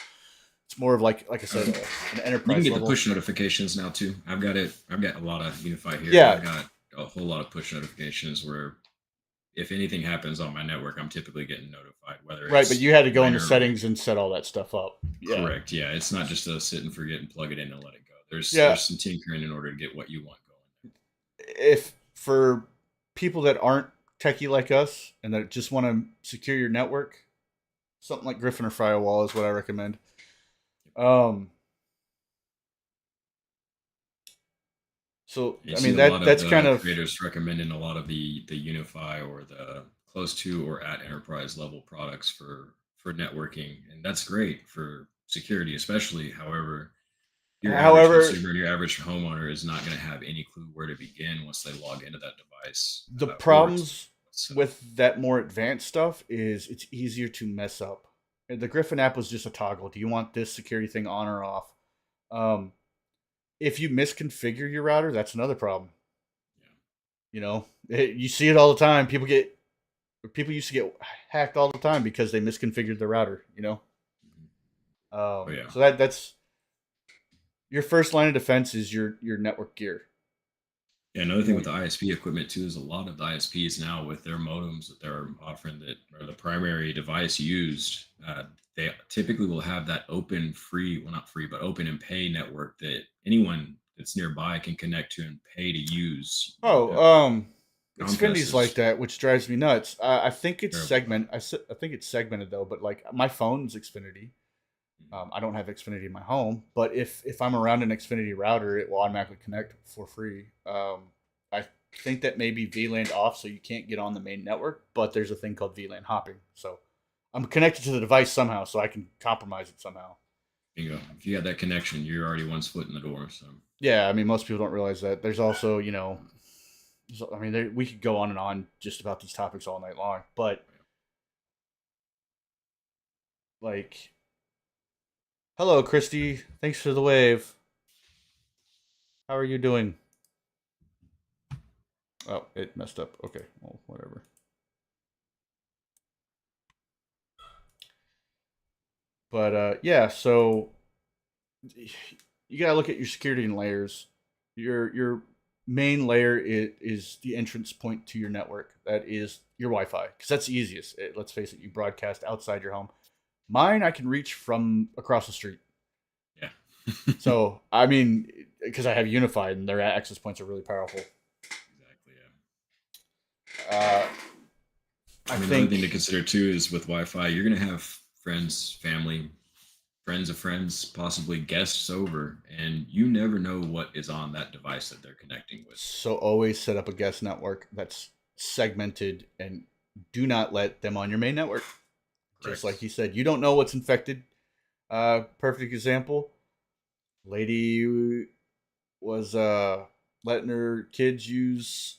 It's more of like I said, an You can enterprise get the level. push notifications now too. I've got it. I've got a lot of Unify here. Yeah, I've got a whole lot of push notifications where if anything happens on my network, I'm typically getting notified, whether right. But it's you had to go into minor or major. settings and set all that stuff up. Yeah, Correct. Yeah, it's not just a sit and forget and plug it in and let it go. yeah. There's some tinkering in order to get what you want going. If for people that aren't techie like us and that just want to secure your network, something like Griffin or Firewall is what I recommend. Um, so You I see mean a lot of that's kind the of creators recommending a lot of the Unify or the close to or at enterprise level products for networking, and that's great for security, especially. However, your average However, consumer, your average homeowner is not going to have any clue where to begin once they log into that device, the or to problems what's set up. with that more advanced stuff is it's easier to mess up. The Griffin app was just a toggle. Do you want this security thing on or off? Um, if you misconfigure your router, that's another problem. Yeah. You see it all the time. People used to get hacked all the time because they misconfigured their router. Mhm. Oh yeah. So that's your first line of defense is your network gear. Yeah, another You thing know, with the ISP equipment too is a lot of the ISPs now with their modems that they're offering that are the primary device used. They typically will have that open, free, well not free, but open and pay network that anyone that's nearby can connect to and pay to use. oh, Comcast Xfinity's like is that, which drives me nuts. I think it's terrible about segment. I think it's segmented though, but like my phone's Xfinity. it. Mhm. I don't have Xfinity in my home, but if I'm around an Xfinity router, it will automatically connect for free. I think that may be VLAN off, so you can't get on the main network, but there's a thing called VLAN hopping. So I'm connected to the device somehow, so I can compromise it somehow. Bingo. If you have that connection, you're already one foot in the door. So Yeah, I mean, most people don't realize that. There's also, I mean, we could go on and on just about these topics all night long, but like, hello, Christy. Thanks for the wave. How are you doing? Oh, it messed up. Okay, well, whatever. But yeah, so you gotta look at your security and layers. Your main layer is the entrance point to your network. That is your Wi-Fi, because that's the easiest. Let's face it, you broadcast outside your home. Mine, I can reach from across the street. yeah. So I mean, because I have unified and their access points are really powerful. Exactly. Yeah. Uh, I I mean, another thing to think consider too is with Wi-Fi, you're going to have friends, family, friends of friends, possibly guests over, and you never know what is on that device that they're connecting with. so. Always set up a guest network that's segmented and do not let them on your main network. Just like Correct. you said, you don't know what's infected. Perfect example. Lady was letting her kids use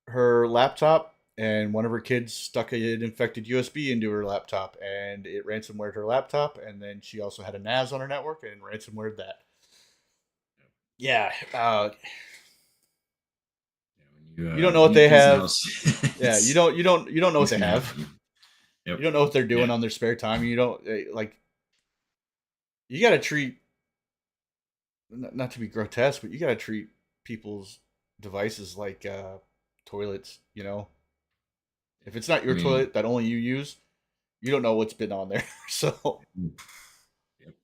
her laptop, and one of her kids stuck an infected USB into her laptop, and it ransomwared her laptop. And then she also had a NAS on her network and ransomwared that. Yep. Yeah, Yeah, you don't know when what you have they kids in the have. house, Yeah, you don't know what things they can have. happen. You Yep. don't know what they're doing Yeah. on their spare time. You don't like. You got to treat, not to be grotesque, but you got to treat people's devices like toilets. If it's not I your mean, toilet that only you use, you don't know what's been on there. So, yep.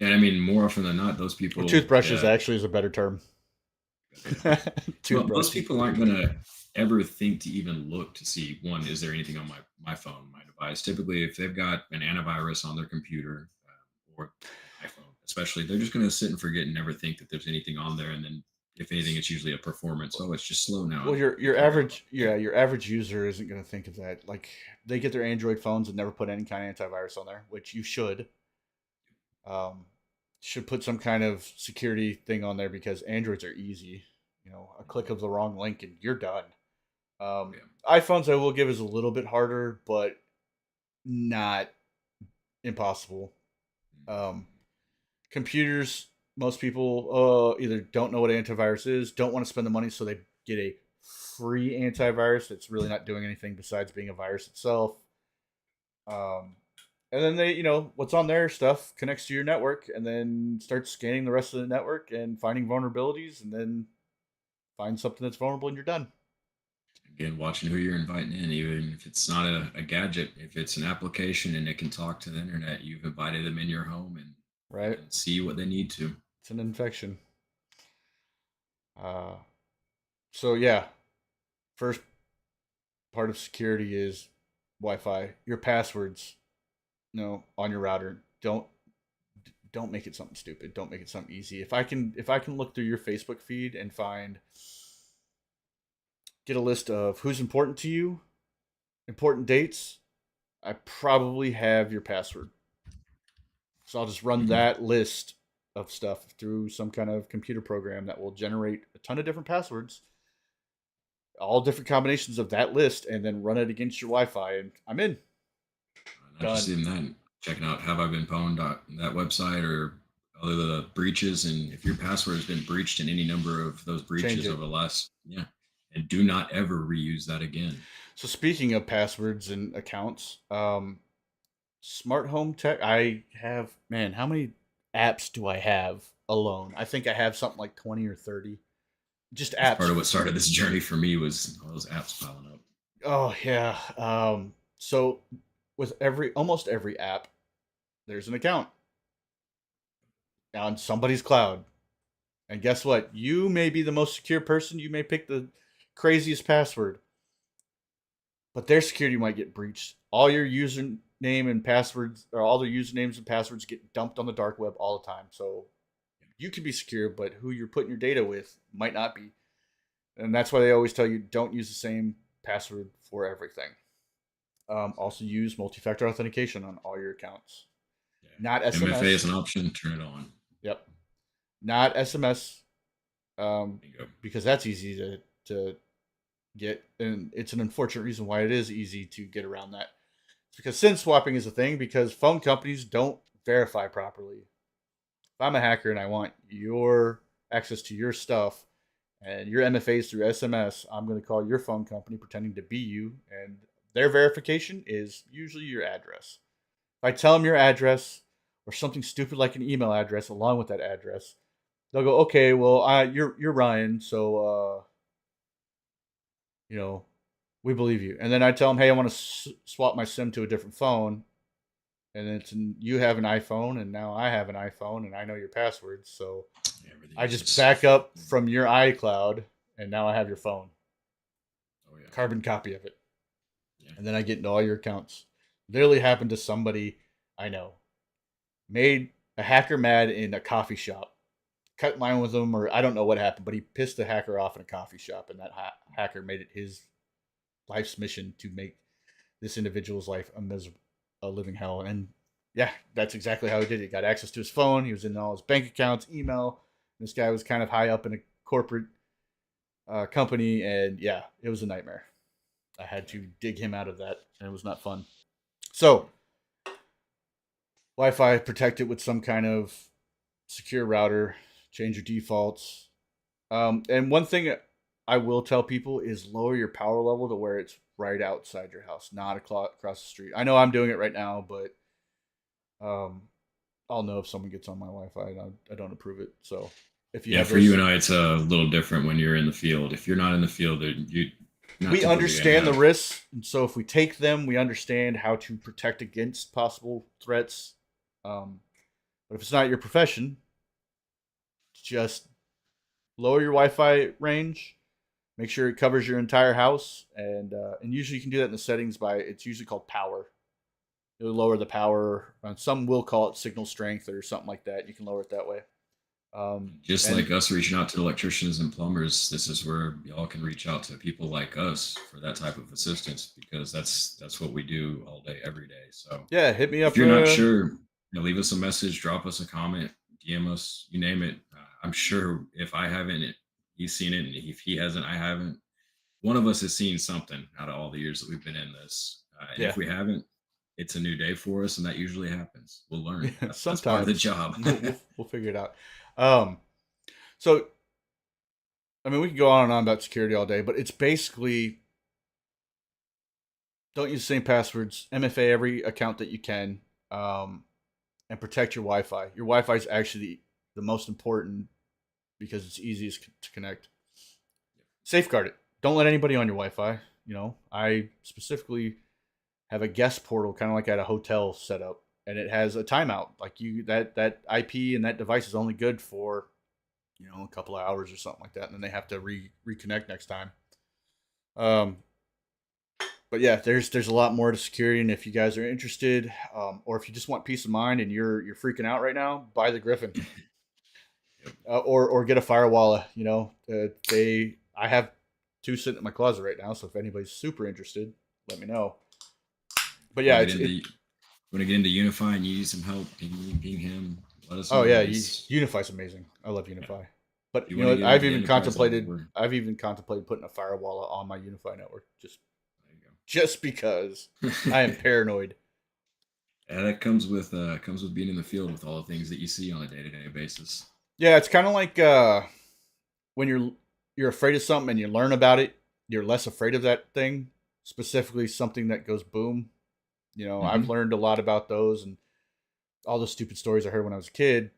And I mean, more often than not, those or people, toothbrushes actually is a better term. yeah, most Toothbrushes. people aren't gonna ever think to even look to see one, is there anything on my phone, my device? Typically, if they've got an antivirus on their computer or an iPhone, especially, they're just gonna sit and forget and never think that there's anything on there. And then, if anything, it's usually a performance. Oh, it's just slow now, Well, and your they your forget about average the thing. yeah your average user isn't going to think of that. Like they get their Android phones and never put any kind of antivirus on there, which you should. Um, should put some kind of security thing on there because Androids are easy. A click Mhm. of the wrong link and you're done. Oh, yeah. iPhones I will give is a little bit harder, but not impossible. Um, Mhm. computers, most people either don't know what antivirus is, don't want to spend the money, so they get a free antivirus that's really not doing anything besides being a virus itself. Um, and then what's on their stuff connects to your network, and then starts scanning the rest of the network and finding vulnerabilities, and then find something that's vulnerable, and you're done. Again, watching who you're inviting in, even if it's not a gadget, if it's an application and it can talk to the internet, you've invited them in your home and they Right? can see what they need to. It's an infection. Uh, so yeah, first part of security is Wi-Fi. Your passwords, on your router. Don't make it something stupid. Don't make it something easy. If I can look through your Facebook feed and get a list of who's important to you, important dates, I probably have your password. So I'll just run Hmm. that list of stuff through some kind of computer program that will generate a ton of different passwords, all different combinations of that list, and then run it against your Wi-Fi, and I'm in. Not just Done. even that, checking out have I been pwned that website or other the breaches, and if your password has been breached in any number of those Change breaches it. over the last, yeah, and do not ever reuse that again. So speaking of passwords and accounts, smart home tech. I have, man, how many apps do I have alone? I think I have something like 20 or 30. Just That's part apps. of what started this journey for me was all those apps piling up. Oh yeah. So with every almost every app, there's an account on somebody's cloud. And guess what? You may be the most secure person. You may pick the craziest password, but their security might get breached. All your username and passwords, or all their usernames and passwords, get dumped on the dark web all the time. So you can be secure, but who you're putting your data with might not be. And that's why they always tell you don't use the same password for everything. Also, use multi-factor authentication on all your accounts, not Yeah. MFA is SMS. an option. Turn it on. Yep, not SMS, Bingo. because that's easy to get, and it's an unfortunate reason why it is easy to get around that. It's because SIM swapping is a thing because phone companies don't verify properly. If I'm a hacker and I want your access to your stuff and your MFAs through SMS, I'm going to call your phone company pretending to be you, and their verification is usually your address. If I tell them your address or something stupid like an email address along with that address, they'll go, okay, well, you're Ryan, so you know, we believe you. And then I tell them, hey, I want to swap my SIM to a different phone, and you have an iPhone, and now I have an iPhone, and I know your passwords, so Yeah, everything I is just just back up from your iCloud, and now I have your phone, oh yeah, carbon copy of it, yeah. and then I get into all your accounts. Literally happened to somebody I know. Made a hacker mad in a coffee shop. Cut line with him, or I don't know what happened, but he pissed the hacker off in a coffee shop, and that hacker made it his life's mission to make this individual's life a living hell. And yeah, that's exactly how he did it. He got access to his phone. He was in all his bank accounts, email. This guy was kind of high up in a corporate company, and yeah, it was a nightmare. I had to dig him out of that, and it was not fun. So, Wi-Fi, protect it with some kind of secure router. Change your defaults. And one thing I will tell people is lower your power level to where it's right outside your house, not across the street. I know I'm doing it right now, but um, I'll know if someone gets on my Wi-Fi and I don't approve it. So if you Yeah, have for you those, and I, it's a little different when you're in the field. If you're not in the field, you're not we typically going to understand the have. risks, and so if we take them, we understand how to protect against possible threats. Um, but if it's not your profession, just lower your Wi-Fi range. Make sure it covers your entire house, and usually you can do that in the settings by it's usually called power. It'll lower the power. Some will call it signal strength or something like that. You can lower it that way. Just And like us reaching out to electricians and plumbers, this is where y'all can reach out to people like us for that type of assistance because that's what we do all day, every day. So yeah, hit me if up. you're not sure, leave us a message, drop us a comment, DM us, you name it. I'm sure if I haven't, he's seen it, and if he hasn't, I haven't. One of us has seen something out of all the years that we've been in this, and Yeah, if we haven't, it's a new day for us, and that usually happens. We'll learn. That's part of the sometimes job. we'll figure it out. Um, so I mean, we could go on and on about security all day, but it's basically don't use the same passwords. MFA every account that you can, um, and protect your Wi-Fi. Your Wi-Fi is actually the most important because it's easiest to connect. Safeguard it. Don't let anybody on your Wi-Fi. I specifically have a guest portal, kind of like at a hotel setup, and it has a timeout. Like that IP and that device is only good for a couple of hours or something like that, and then they have to reconnect next time. Um, but yeah, there's a lot more to security, and if you guys are interested, or if you just want peace of mind and you're freaking out right now, buy the Griffin, Yep. or get a firewall. I have two sitting in my closet right now, so if anybody's super interested, let me know. But yeah, Plug it it's into Want to get into Unify and you need some help, ping me, ping him. Let us Oh know. yeah, He's Unify's amazing. I love yeah. Unify. If But you you want to know, get into the enterprise level, we're I've even contemplated putting a firewall on my Unify network there. just because You I am go. paranoid. Yeah, that comes with being in the field with all the things that you see on a day to day basis. Yeah, it's kind of like when you're afraid of something and you learn about it, you're less afraid of that thing. Specifically, something that goes boom. You know, I've Hmm. learned a lot about those and all the stupid stories I heard when I was a kid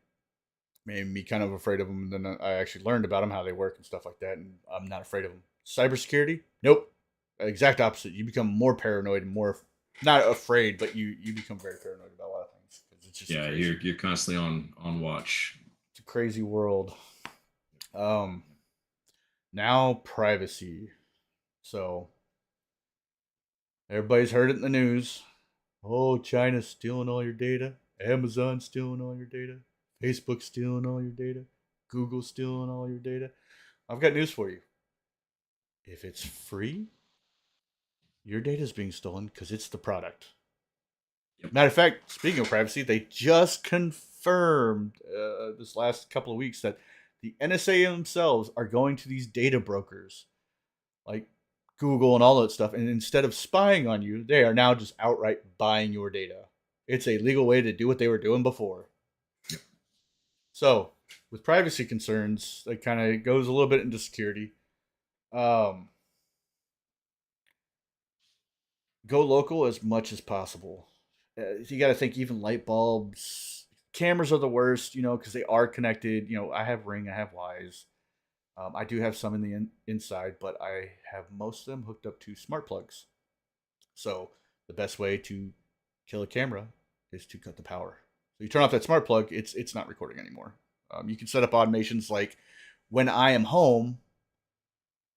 made me kind of afraid of them. And then I actually learned about them, how they work and stuff like that, and I'm not afraid of them. Cybersecurity, nope, exact opposite. You become more paranoid and more not afraid, but you become very paranoid about a lot of things because it's just Yeah, you're constantly on watch. it's a crazy world. Um, Now privacy. So everybody's heard it in the news. Oh, China's stealing all your data. Amazon's stealing all your data. Facebook's stealing all your data. Google's stealing all your data. I've got news for you. If it's free, your data is being stolen because it's the product. Yep. Matter of fact, speaking of privacy, they just confirmed this last couple of weeks that the NSA themselves are going to these data brokers like Google and all that stuff. And instead of spying on you, they are now just outright buying your data. It's a legal way to do what they were doing before. Yep. So, with privacy concerns, it kind of goes a little bit into security. Um, go local as much as possible. You got to think even light bulbs, cameras are the worst, you know, because they are connected. You know, I have Ring, I have Wise. I do have some in the inside, but I have most of them hooked up to smart plugs. So the best way to kill a camera is to cut the power. So you turn off that smart plug, it's not recording anymore. You can set up automations like when I am home,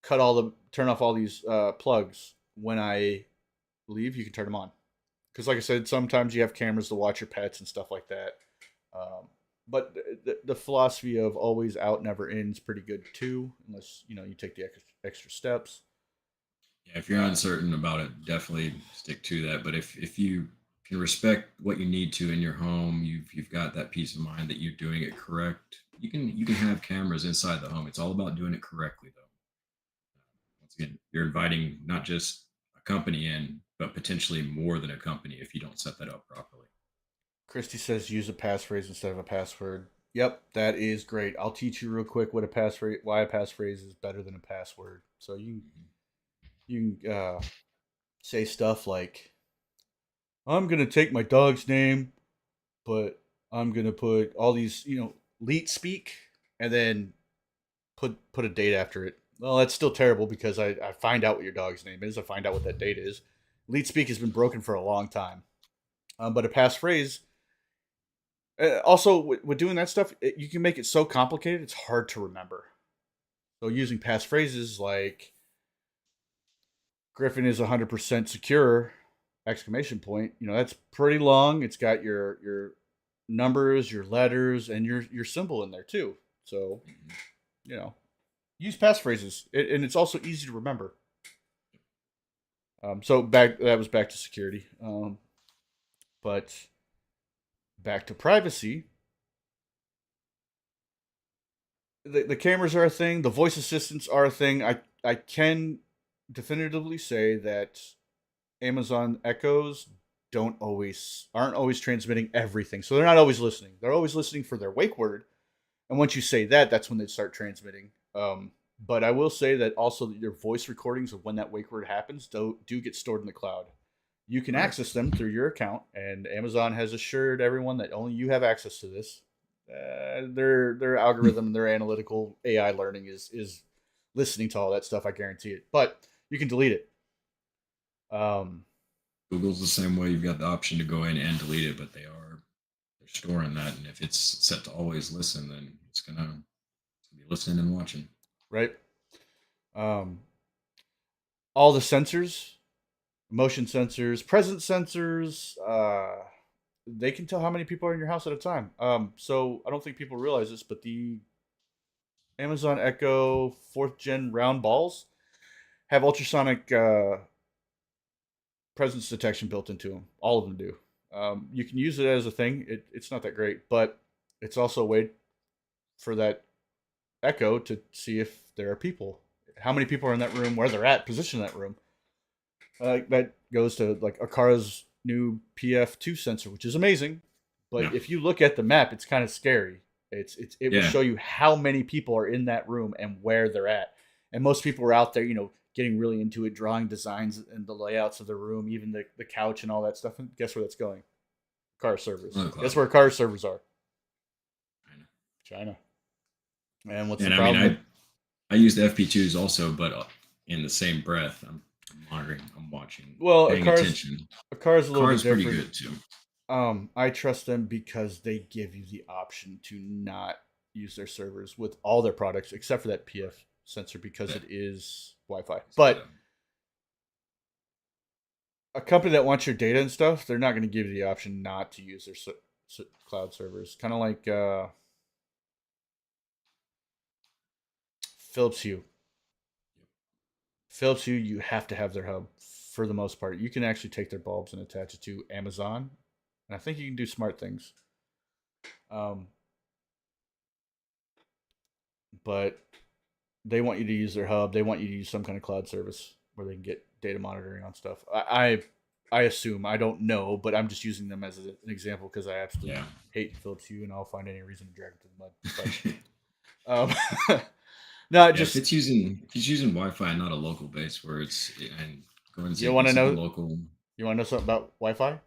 turn off all these plugs. When I leave, you can turn them on. Because like I said, sometimes you have cameras to watch your pets and stuff like that. But the philosophy of always out, never in is pretty good too, unless you know you take the extra steps. Yeah, if you're Uh, uncertain about it, definitely stick to that. But if you can respect what you need to in your home, you've got that peace of mind that you're doing it correct. You can have cameras inside the home. It's all about doing it correctly, though. Once again, you're inviting not just a company in, but potentially more than a company if you don't set that up properly. Christy says use a passphrase instead of a password. Yep, that is great. I'll teach you real quick what a passphrase, why a passphrase is better than a password. So Mhm. you can say stuff like, "I'm gonna take my dog's name, but I'm gonna put all these, you know, leet speak, and then put a date after it." Well, that's still terrible because I find out what your dog's name is. I find out what that date is. Leet speak has been broken for a long time, but a passphrase. Also, with doing that stuff, you can make it so complicated it's hard to remember. So using passphrases like "Griffin is 100% secure!" exclamation point. You know that's pretty long. It's got your numbers, your letters, and your symbol in there too. So Mhm. you know use passphrases, and it's also easy to remember. So back that was back to security, but back to privacy. The cameras are a thing. The voice assistants are a thing. I can definitively say that Amazon Echoes aren't always transmitting everything. So they're not always listening. They're always listening for their wake word. And once you say that, that's when they start transmitting. But I will say that also your voice recordings of when that wake word happens do get stored in the cloud. You can Right. access them through your account, and Amazon has assured everyone that only you have access to this. Their Hmm. algorithm, their analytical AI learning is listening to all that stuff. I guarantee it. But you can delete it. Um, Google's the same way. You've got the option to go in and delete it, but they're storing that, and if it's set to always listen, then it's gonna be listening and watching. right. Um, all the sensors, motion sensors, presence sensors. They can tell how many people are in your house at a time. So I don't think people realize this, but the Amazon Echo fourth gen round balls have ultrasonic presence detection built into them. All of them do. You can use it as a thing. It's not that great, but it's also a way for that echo to see if there are people, how many people are in that room, where they're at, position in that room. That goes to like Akara's new PF2 sensor, which is amazing. But Yeah. if you look at the map, it's kind of scary. It will Yeah. show you how many people are in that room and where they're at. And most people are out there, getting really into it, drawing designs and the layouts of the room, even the couch and all that stuff. And guess where that's going? Car servers. Another Guess cloud. where car servers are? I know. China. And what's the And I mean, problem with? I use the FP2s also, but in the same breath, I'm monitoring, I'm watching, Well, paying attention. a car is a little bit Car's pretty different. good too. I trust them because they give you the option to not use their servers with all their products except for that PF sensor because Yeah. it is Wi-Fi. So, But a company that wants your data and stuff, they're not going to give you the option not to use their cloud servers. Kind of like Philips Hue. Philips Hue, you have to have their hub for the most part. You can actually take their bulbs and attach it to Amazon, and I think you can do smart things. Um, but they want you to use their hub. They want you to use some kind of cloud service where they can get data monitoring on stuff. I assume I don't know, but I'm just using them as an example because I absolutely yeah. hate Philips Hue, and I'll find any reason to drag it to the mud. But no, Yeah, if just it's using Wi-Fi, not a local base where it's and going you Zigbee, want to something know local. you want to know something about Wi-Fi?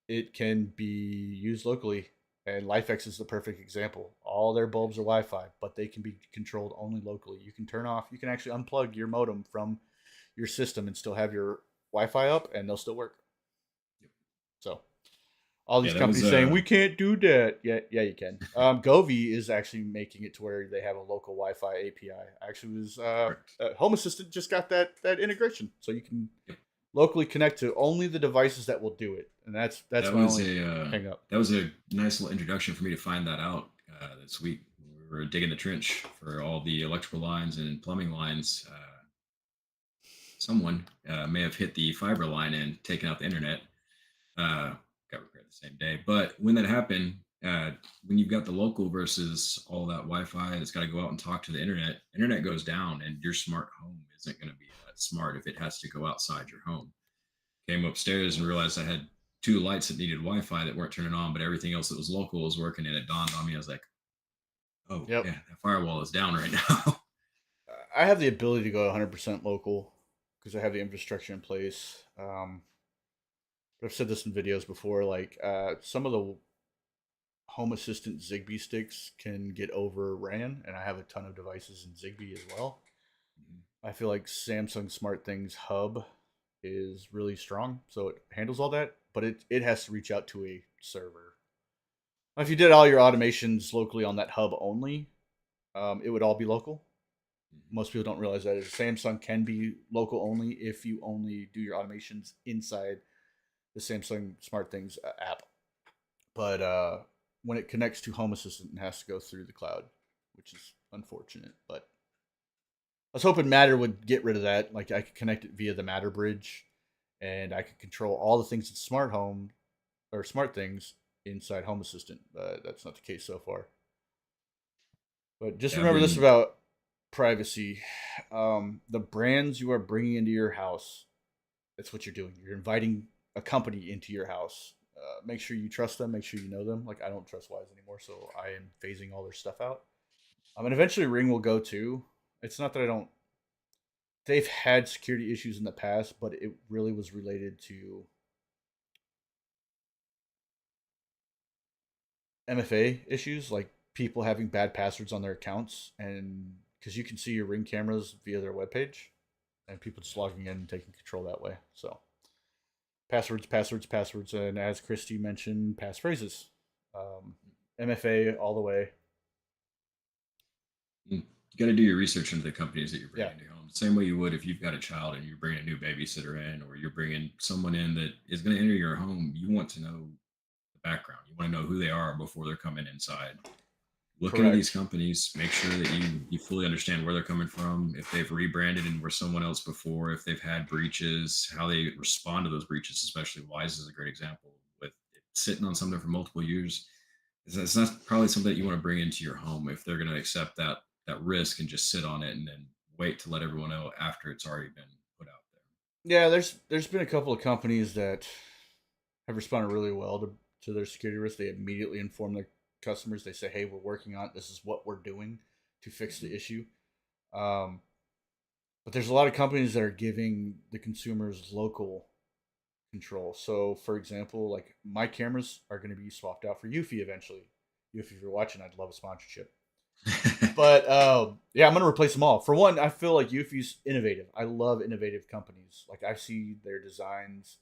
It can be used locally, and LifeX is the perfect example. All their bulbs are Wi-Fi, but they can be controlled only locally. You can turn off. You can actually unplug your modem from your system and still have your Wi-Fi up, and they'll still work. So all Yeah, these that was companies saying we can't do that. Yeah, yeah, you can. Govee is actually making it to where they have a local Wi-Fi API. Actually, was correct. Home Assistant just got that integration, so you can Yep. locally connect to only the devices that will do it, and that's That my was only a hang up. nice little introduction for me to find that out this week. We were digging the trench for all the electrical lines and plumbing lines. Someone may have hit the fiber line and taken out the internet. Uh, got repaired the same day. But when that happened, when you've got the local versus all that Wi-Fi that's got to go out and talk to the internet goes down, and your smart home isn't going to be that smart if it has to go outside your home. Came upstairs and realized I had two lights that needed Wi-Fi that weren't turning on, but everything else that was local was working. And it dawned on me, I was like, "Oh Yep, yeah, that firewall is down right now." I have the ability to go 100% local because I have the infrastructure in place. But I've said this in videos before. Like some of the Home Assistant Zigbee sticks can get overran, and I have a ton of devices in Zigbee as well. Mhm. I feel like Samsung SmartThings Hub is really strong, so it handles all that, but it has to reach out to a server. If you did all your automations locally on that hub only, it would all be local. Mhm. Most people don't realize that Samsung can be local only if you only do your automations inside the Samsung SmartThings app. But when it connects to Home Assistant, it has to go through the cloud, which is unfortunate. But I was hoping Matter would get rid of that. Like I could connect it via the Matter bridge, and I could control all the things in Smart Home or Smart Things inside Home Assistant. But that's not the case so far. But just Yeah, I've remember this been about privacy: the brands you are bringing into your house. That's what you're doing. You're inviting a company into your house. Make sure you trust them. Make sure you know them. Like I don't trust Wise anymore, so I am phasing all their stuff out. And eventually Ring will go too. It's not that I don't. They've had security issues in the past, but it really was related to MFA issues, like people having bad passwords on their accounts, and because you can see your Ring cameras via their webpage, and people just logging in and taking control that way. So passwords, passwords, passwords, and as Christy mentioned, passphrases. Um, MFA all the way. you got to do your research into the companies that you're Yeah, bringing into your home. Same way you would if you've got a child and you're bringing a new babysitter in, or you're bringing someone in that is going to enter your home. You want to know the background. You want to know who they are before they're coming inside. Look into these correct. companies. Make sure that you fully understand where they're coming from. If they've rebranded and were someone else before, if they've had breaches, how they respond to those breaches. Especially Wise is a great example with sitting on something for multiple years, it's not probably something that you want to bring into your home if they're going to accept that risk and just sit on it and then wait to let everyone know after it's already been put out there. Yeah, there's been a couple of companies that have responded really well to their security risk. They immediately inform their customers. They say, "Hey, we're working on it. This is what we're doing to fix the Mhm. issue." Um, but there's a lot of companies that are giving the consumers local control. So, for example, like my cameras are going to be swapped out for Eufy eventually. Eufy, if you're watching, I'd love a sponsorship. But yeah, I'm going to replace them all. For one, I feel like Eufy's innovative. I love innovative companies. Like I see their designs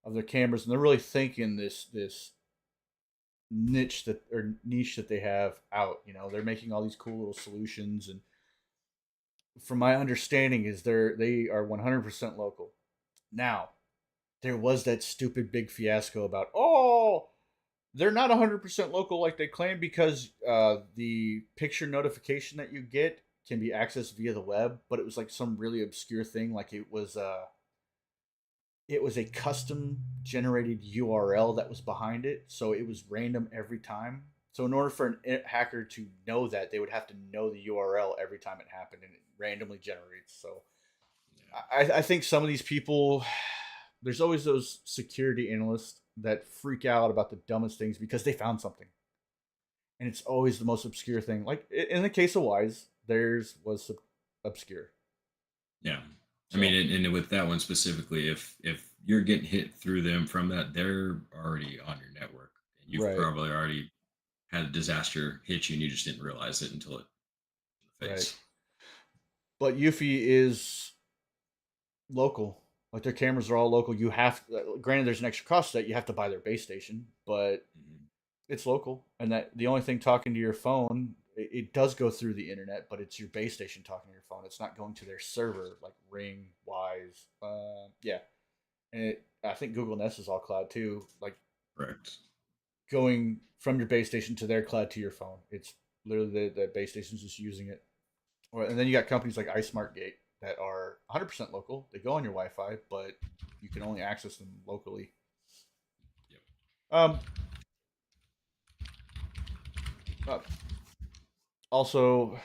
of their cameras, and they're really thinking this niche that they have out. You know, they're making all these cool little solutions, and from my understanding, is they are 100% local. Now, there was that stupid big fiasco about they're not 100% local like they claim because the picture notification that you get can be accessed via the web, but it was like some really obscure thing, like it was a custom generated URL that was behind it, so it was random every time. So in order for a hacker to know that, they would have to know the URL every time it happened, and it randomly generates. So Yeah. I think some of these people, there's always those security analysts that freak out about the dumbest things because they found something, and it's always the most obscure thing. Like in the case of Wise, theirs was obscure. Yeah. I mean, So and with that one specifically, if you're getting hit through them from that, they're already on your network, and you've right, probably already had a disaster hit you, and you just didn't realize it until it in the right. face. But Eufy is local. Like their cameras are all local. You have, granted, there's an extra cost that you have to buy their base station, but Mhm. it's local. And that the only thing talking to your phone, it does go through the internet, but it's your base station talking to your phone. It's not going to their server like Ring, Wise. Yeah, and I think Google Nest is all cloud too. Like Correct. going from your base station to their cloud to your phone. It's literally the base station's just using it. And then you got companies like iSmartGate that are 100% local. They go on your Wi-Fi, but you can only access them locally. Yep. Um, uh, also,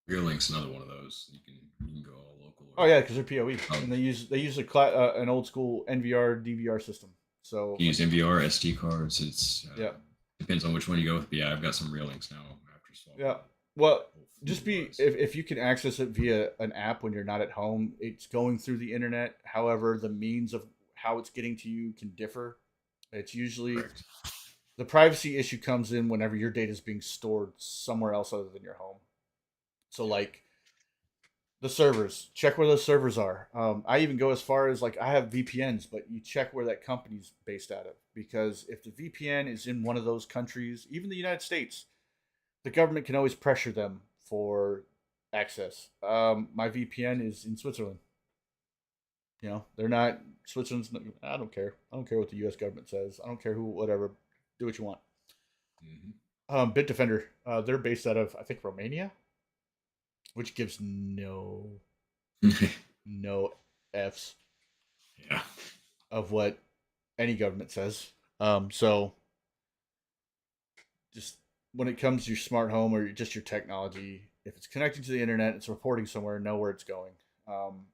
Rearlink's another one of those. You can go all local oh or yeah, because they're PoE oh, and they use an old school NVR DVR system. So you like use NVR, SD cards. It's yeah, depends on which one you go with. But yeah, I've got some Rearlinks now after swapping yeah. Well, the whole fleet just of be Wise. if you can access it via an app when you're not at home, it's going through the internet. However, the means of how it's getting to you can differ. It's usually Correct. the privacy issue comes in whenever your data is being stored somewhere else other than your home. So Yeah. like the servers, check where those servers are. I even go as far as like I have VPNs, but you check where that company's based out of because if the VPN is in one of those countries, even the United States, the government can always pressure them for access. My VPN is in Switzerland. You know, they're not Switzerland's. I don't care. I don't care what the U.S. government says. I don't care who, whatever. Do what you want. Hmm. Bitdefender, they're based out of I think Romania, which gives no f's Yeah. of what any government says. So just when it comes to your smart home or just your technology, if it's connecting to the internet, it's reporting somewhere, know where it's going. Um,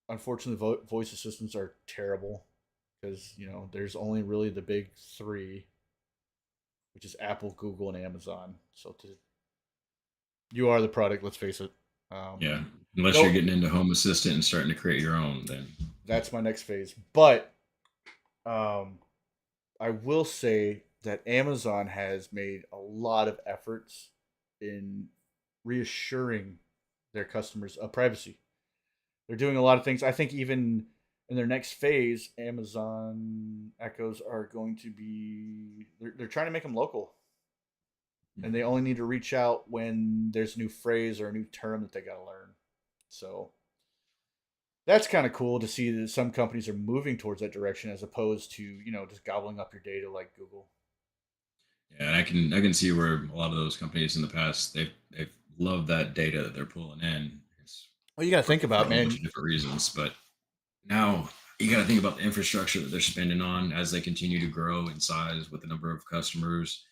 Unfortunately, voice assistants are terrible because there's only really the big three, which is Apple, Google, and Amazon. So you are the product. Let's face it. Um, Yeah. Unless you're no, getting into Home Assistant and starting to create your own, then that's my next phase. But um, I will say that Amazon has made a lot of efforts in reassuring their customers of privacy. They're doing a lot of things. I think even in their next phase, Amazon Echoes are going to be they're trying to make them local, and they Mhm. only need to reach out when there's a new phrase or a new term that they got to learn. So that's kind of cool to see that some companies are moving towards that direction as opposed to just gobbling up your data like Google. Yeah, and I can see where a lot of those companies in the past they've loved that data that they're pulling in. It's Well, you got to think for about, a whole bunch man. of different reasons, but now You got to think about the infrastructure that they're spending on as they continue to grow in size with the number of customers,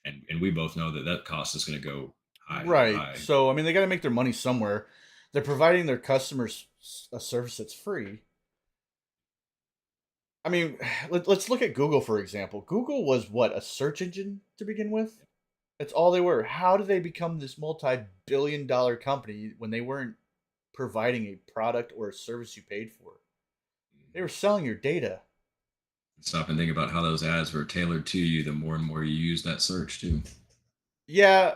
and we both know that that cost is going to go high, Right. high. So I mean, they got to make their money somewhere. They're providing their customers a service that's free. I mean, let's look at Google for example. Google was what, a search engine to begin with. That's all they were. How did they become this multi-billion-dollar company when they weren't providing a product or a service you paid for? They were selling your data. Stop and think about how those ads were tailored to you. The more and more you use that search too. Yeah.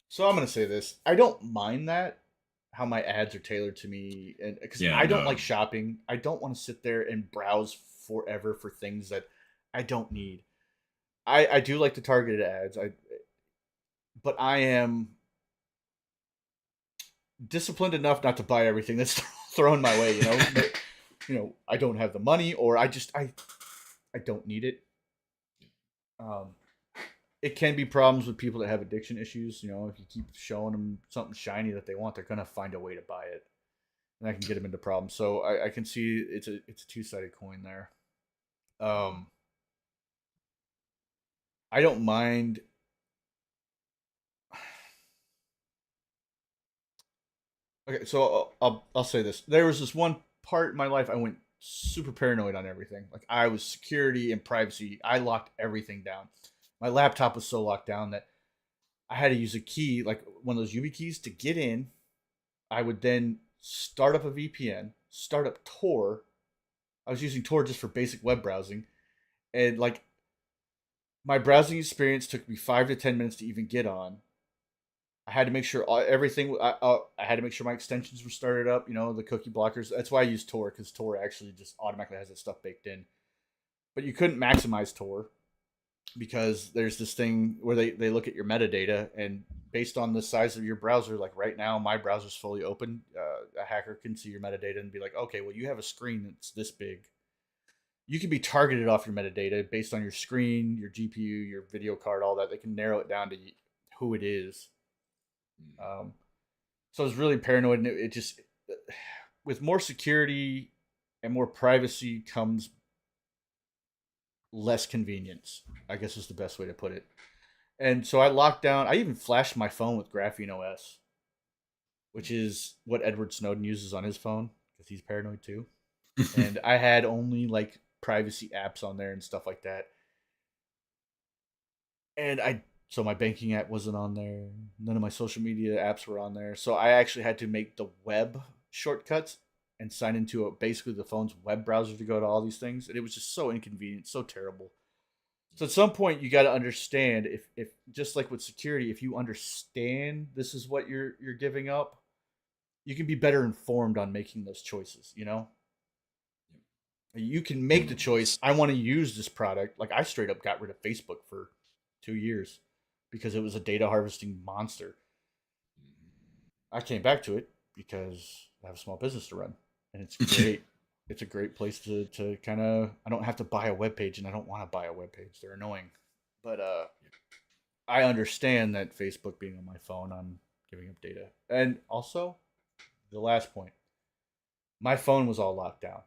So I'm gonna say this. I don't mind that, how my ads are tailored to me, and because Yeah, I don't no. like shopping. I don't want to sit there and browse forever for things that I don't need. I do like the targeted ads. But I am disciplined enough not to buy everything that's thrown my way. I don't have the money, or I don't need it. Um, it can be problems with people that have addiction issues. If you keep showing them something shiny that they want, they're gonna find a way to buy it, and that can get them into problems. So I can see it's a two-sided coin there. Um, I don't mind. Okay, so I'll say this. There was this one part in my life I went super paranoid on everything. Like, I was security and privacy. I locked everything down. My laptop was so locked down that I had to use a key, like one of those YubiKeys, keys, to get in. I would then start up a VPN, start up Tor. I was using Tor just for basic web browsing, and like, my browsing experience took me 5 to 10 minutes to even get on. I had to make sure everything. I had to make sure my extensions were started up. The cookie blockers. That's why I use Tor, because Tor actually just automatically has that stuff baked in. But you couldn't maximize Tor because there's this thing where they look at your metadata, and based on the size of your browser, like right now my browser's fully open. A hacker can see your metadata and be like, okay, well, you have a screen that's this big. You can be targeted off your metadata based on your screen, your GPU, your video card, all that. They can narrow it down to who it is. Um, so I was really paranoid, and it just, with more security and more privacy comes less convenience, I guess is the best way to put it. And so I locked down. I even flashed my phone with Graphene OS, which is what Edward Snowden uses on his phone because he's paranoid too. And I had only like privacy apps on there and stuff like that. And so my banking app wasn't on there. None of my social media apps were on there. So I actually had to make the web shortcuts and sign into basically the phone's web browser to go to all these things. And it was just so inconvenient, so terrible. So at some point you got to understand, if just like with security, if you understand this is what you're giving up, you can be better informed on making those choices. You can make the And choice. I want to use this product. Like, I straight up got rid of Facebook for 2 years because it was a data harvesting monster. I came back to it because I have a small business to run, and it's great. It's a great place to kind of. I don't have to buy a web page, and I don't want to buy a web page. They're annoying, but I understand that Facebook being on my phone, I'm giving up data, and also the last point. My phone was all locked down.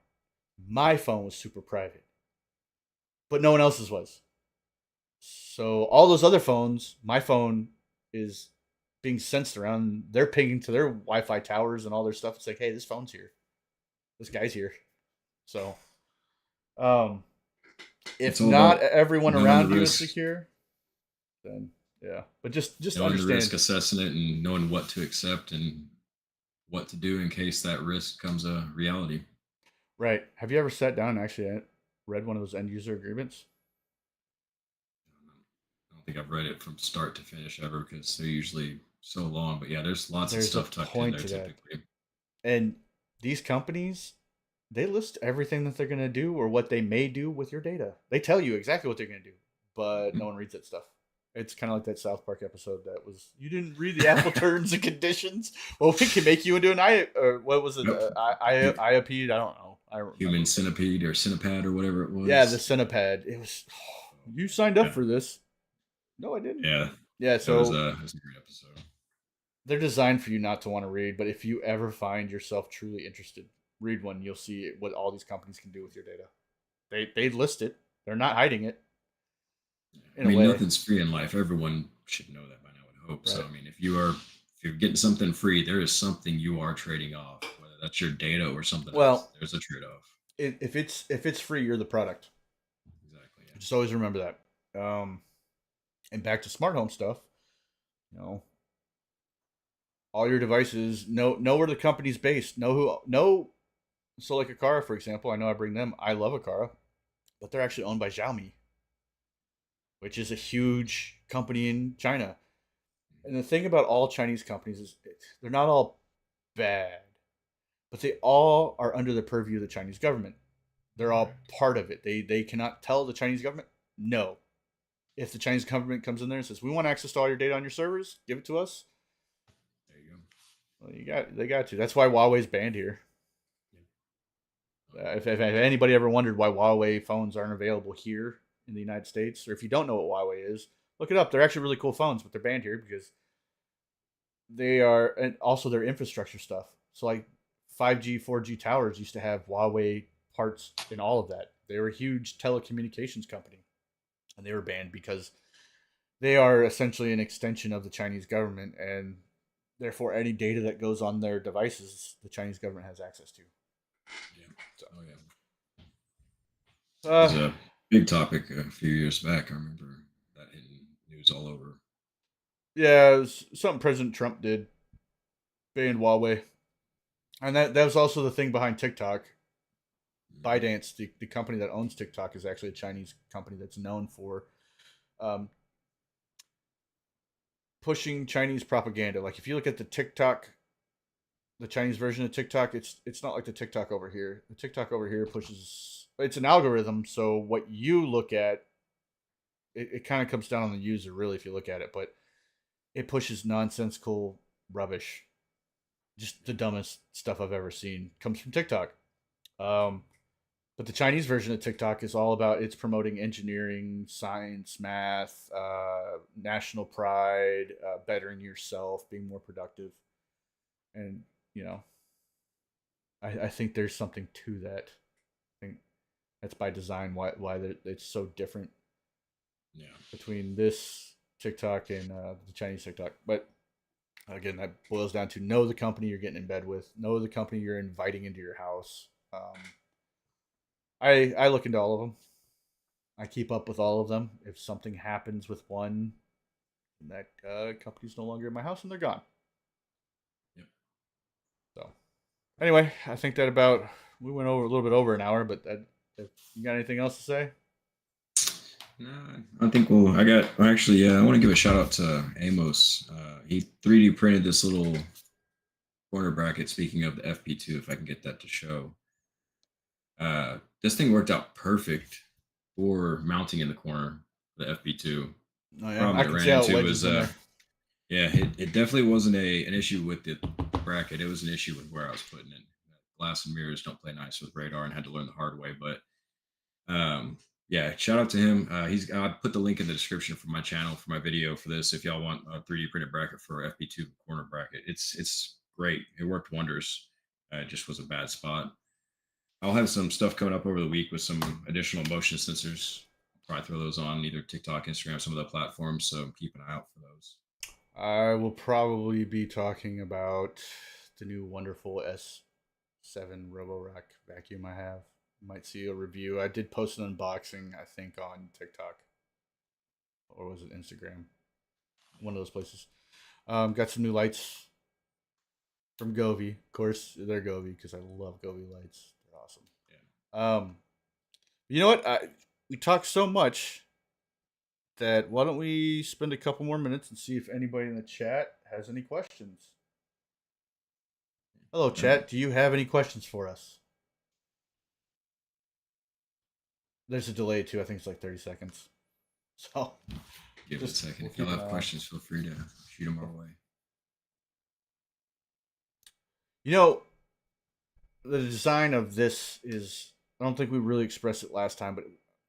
My phone was super private, but no one else's was. So all those other phones, my phone is being sensed around. They're pinging to their Wi-Fi towers and all their stuff. It's like, hey, this phone's here. This guy's here. So, um, it's if all not about everyone knowing the around you is risk, secure, then yeah. But just knowing the risk, understand. assessing it, and knowing what to accept and what to do in case that risk comes a reality. Right. Have you ever sat down and actually read one of those end user agreements? I don't think I've read it from start to finish ever because they're usually so long. But yeah, there's lots of There's a stuff tucked in point there to that. typically. And these companies, they list everything that they're going to do or what they may do with your data. They tell you exactly what they're going to do, but no Mhm. one reads that stuff. It's kind of like that South Park episode that was, you didn't read the Apple terms and conditions. Well, we can make you into an or what was it? Yep. IOP? I don't know. I don't remember. Human But centipede or centipede or whatever it yeah, the was. Centipede. It was, So, you signed up yeah, for this. No, I didn't. yeah, Yeah, so it was a great episode. they're designed for you not to want to read, but if you ever find yourself truly interested, read one, you'll see what all these companies can do with your data. They list it. They're not hiding it I in a mean, way, nothing's free in life. Everyone should know that by now, I would hope. So, right? I mean, if you're getting something free, there is something you are trading off, whether that's your data or something else. Well, There's a trade off. if it's free, you're the product. Exactly. Just always remember that. And back to smart home stuff. You know, all your devices know where the company's based. Know who know. So like Akara, for example, I know I bring them. I love Akara, but they're actually owned by Xiaomi, which is a huge company in China. And the thing about all Chinese companies is they're not all bad, but they all are under the purview of the Chinese government. They're all Correct. part of it. They cannot tell the Chinese government no. If the Chinese government comes in there and says we want access to all your data on your servers, give it to us. There you go. Well, they got to. That's why Huawei's banned here. Yeah. Oh, yeah. If anybody ever wondered why Huawei phones aren't available here in the United States, or if you don't know what Huawei is, look it up. They're actually really cool phones, but they're banned here because they are, and also their infrastructure stuff. So like 5G, 4G towers used to have Huawei parts in all of that. They were a huge telecommunications company, and they were banned because they are essentially an extension of the Chinese government, and therefore any data that goes on their devices, the Chinese government has access to. Yeah. So, Oh, yeah. It was uh, a big topic a few years back. I remember that hitting news all over. yeah, it was something President Trump did, banned Huawei, and that was also the thing behind TikTok. Hmm. ByteDance, the company that owns TikTok, is actually a Chinese company that's known for um, pushing Chinese propaganda. Like if you look at the Chinese version of TikTok, it's not like the TikTok over here. The TikTok over here pushes. It's an algorithm, so what you look at, it kind of comes down on the user, really, if you look at it. But it pushes nonsensical rubbish, just the dumbest stuff I've ever seen comes from TikTok. Um, but the Chinese version of TikTok is all about it's promoting engineering, science, math, national pride, bettering yourself, being more productive, and you know, I think there's something to that. I think that's by design why it's so different Yeah. between this TikTok and the Chinese TikTok. But again, that boils down to know the company you're getting in bed with, know the company you're inviting into your house. I look into all of them. I keep up with all of them. If something happens with one, that company's no longer in my house and they're gone. Yep. So anyway, I think that about we went over a little bit over an hour, but if you got anything else to say? No, I think I got, well, actually, yeah, I want to give a shout out to Amos. He 3D printed this little corner bracket, speaking of the FP2, if I can get that to show. This thing worked out perfect for mounting in the corner, the FP2. Oh yeah, Problem I it can ran see how it into was, wedges in there. yeah, it definitely wasn't an issue with the bracket. It was an issue with where I was putting it. Glass and mirrors don't play nice with radar, and had to learn the hard way. But yeah, shout out to him. I put the link in the description for my channel for my video for this. If y'all want a 3D printed bracket for FP2 corner bracket, it's great. It worked wonders. It just was a bad spot. I'll have some stuff coming up over the week with some additional motion sensors. I'll probably throw those on either TikTok, Instagram, some of the platforms. So keep an eye out for those. I will probably be talking about the new wonderful S7 Roborock vacuum I have. You might see a review. I did post an unboxing, I think, on TikTok or was it Instagram? One of those places. Got some new lights from Govee. Of course, they're Govee because I love Govee lights. They're awesome. Yeah. Um, you know what? We talked so much that why don't we spend a couple more minutes and see if anybody in the chat has any questions? Hello, All right. chat. Do you have any questions for us? There's a delay too. I think it's like 30 seconds. So Give it a just second. we'll If y'all keep an have eye on. questions, feel free to shoot them our way. You know, the design of this is I don't think we really expressed it last time, but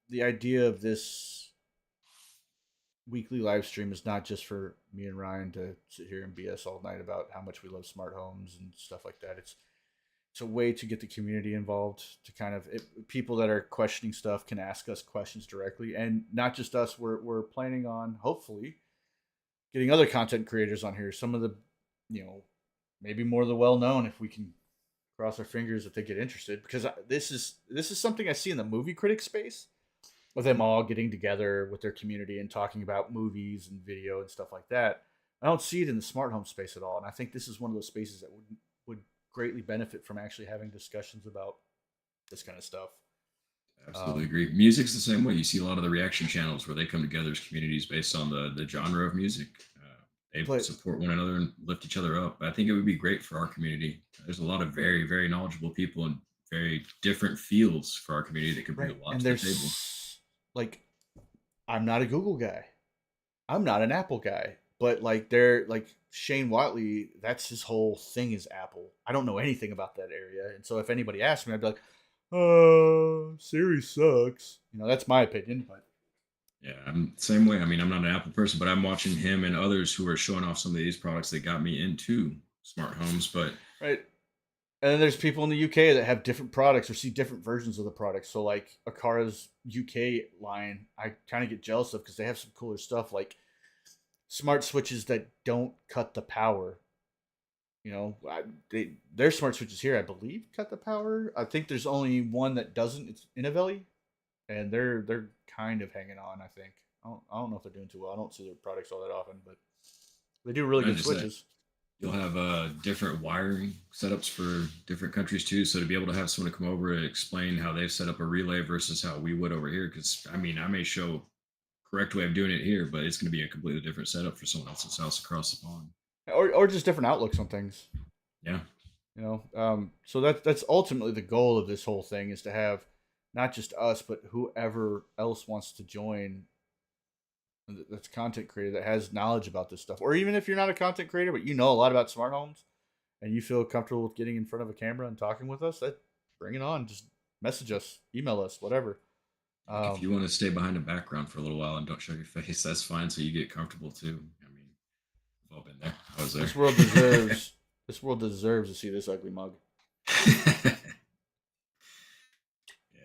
the idea of this weekly live stream is not just for me and Ryan to sit here and BS all night about how much we love smart homes and stuff like that. It's it's a way to get the community involved, to kind of people that are questioning stuff can ask us questions directly, and not just us. We're planning on hopefully getting other content creators on here. Some of the, you know, maybe more of the well known, if we can cross our fingers if they get interested, because this is something I see in the movie critic space, with them all getting together with their community and talking about movies and video and stuff like that. I don't see it in the smart home space at all, and I think this is one of those spaces that would greatly benefit from actually having discussions about this kind of stuff. Absolutely Um, agree. Music's the same way. You see a lot of the reaction channels where they come together as communities based on the genre of music. They but support one another and lift each other up. I think it would be great for our community. There's a lot of very, very knowledgeable people in very different fields for our community that could bring right, a lot and to the table. there's like, I'm not a Google guy. I'm not an Apple guy, but like they're like Shane Watley, that's his whole thing is Apple. I don't know anything about that area, and so if anybody asked me, I'd be like, Siri sucks." That's my opinion, but Yeah, I'm the same way. I mean, I'm not an Apple person, but I'm watching him and others who are showing off some of these products that got me into smart homes. But right. And then there's people in the UK that have different products or see different versions of the product. So like Akara's UK line, I kind of get jealous of because they have some cooler stuff like smart switches that don't cut the power. Their smart switches here, I believe, cut the power. I think there's only one that doesn't. It's Invaluable, and they're kind of hanging on. I think I don't know if they're doing too well. I don't see their products all that often, but they do really not good just that, switches. you'll have different wiring setups for different countries too. So to be able to have someone to come over and explain how they've set up a relay versus how we would over here, because I mean, I may show correct way of doing it here, but it's going to be a completely different setup for someone else's house across the pond. Or just different outlooks on things. Yeah, So that's ultimately the goal of this whole thing is to have not just us, but whoever else wants to join that's a content creator that has knowledge about this stuff, or even if you're not a content creator but you know a lot about smart homes and you feel comfortable with getting in front of a camera and talking with us, that bring it on. Just message us, email us, whatever. like if Um, you want to stay behind a background for a little while and don't show your face, that's fine. So you get comfortable too. I mean, we've all been there. I was there. this world deserves this world deserves to see this ugly mug.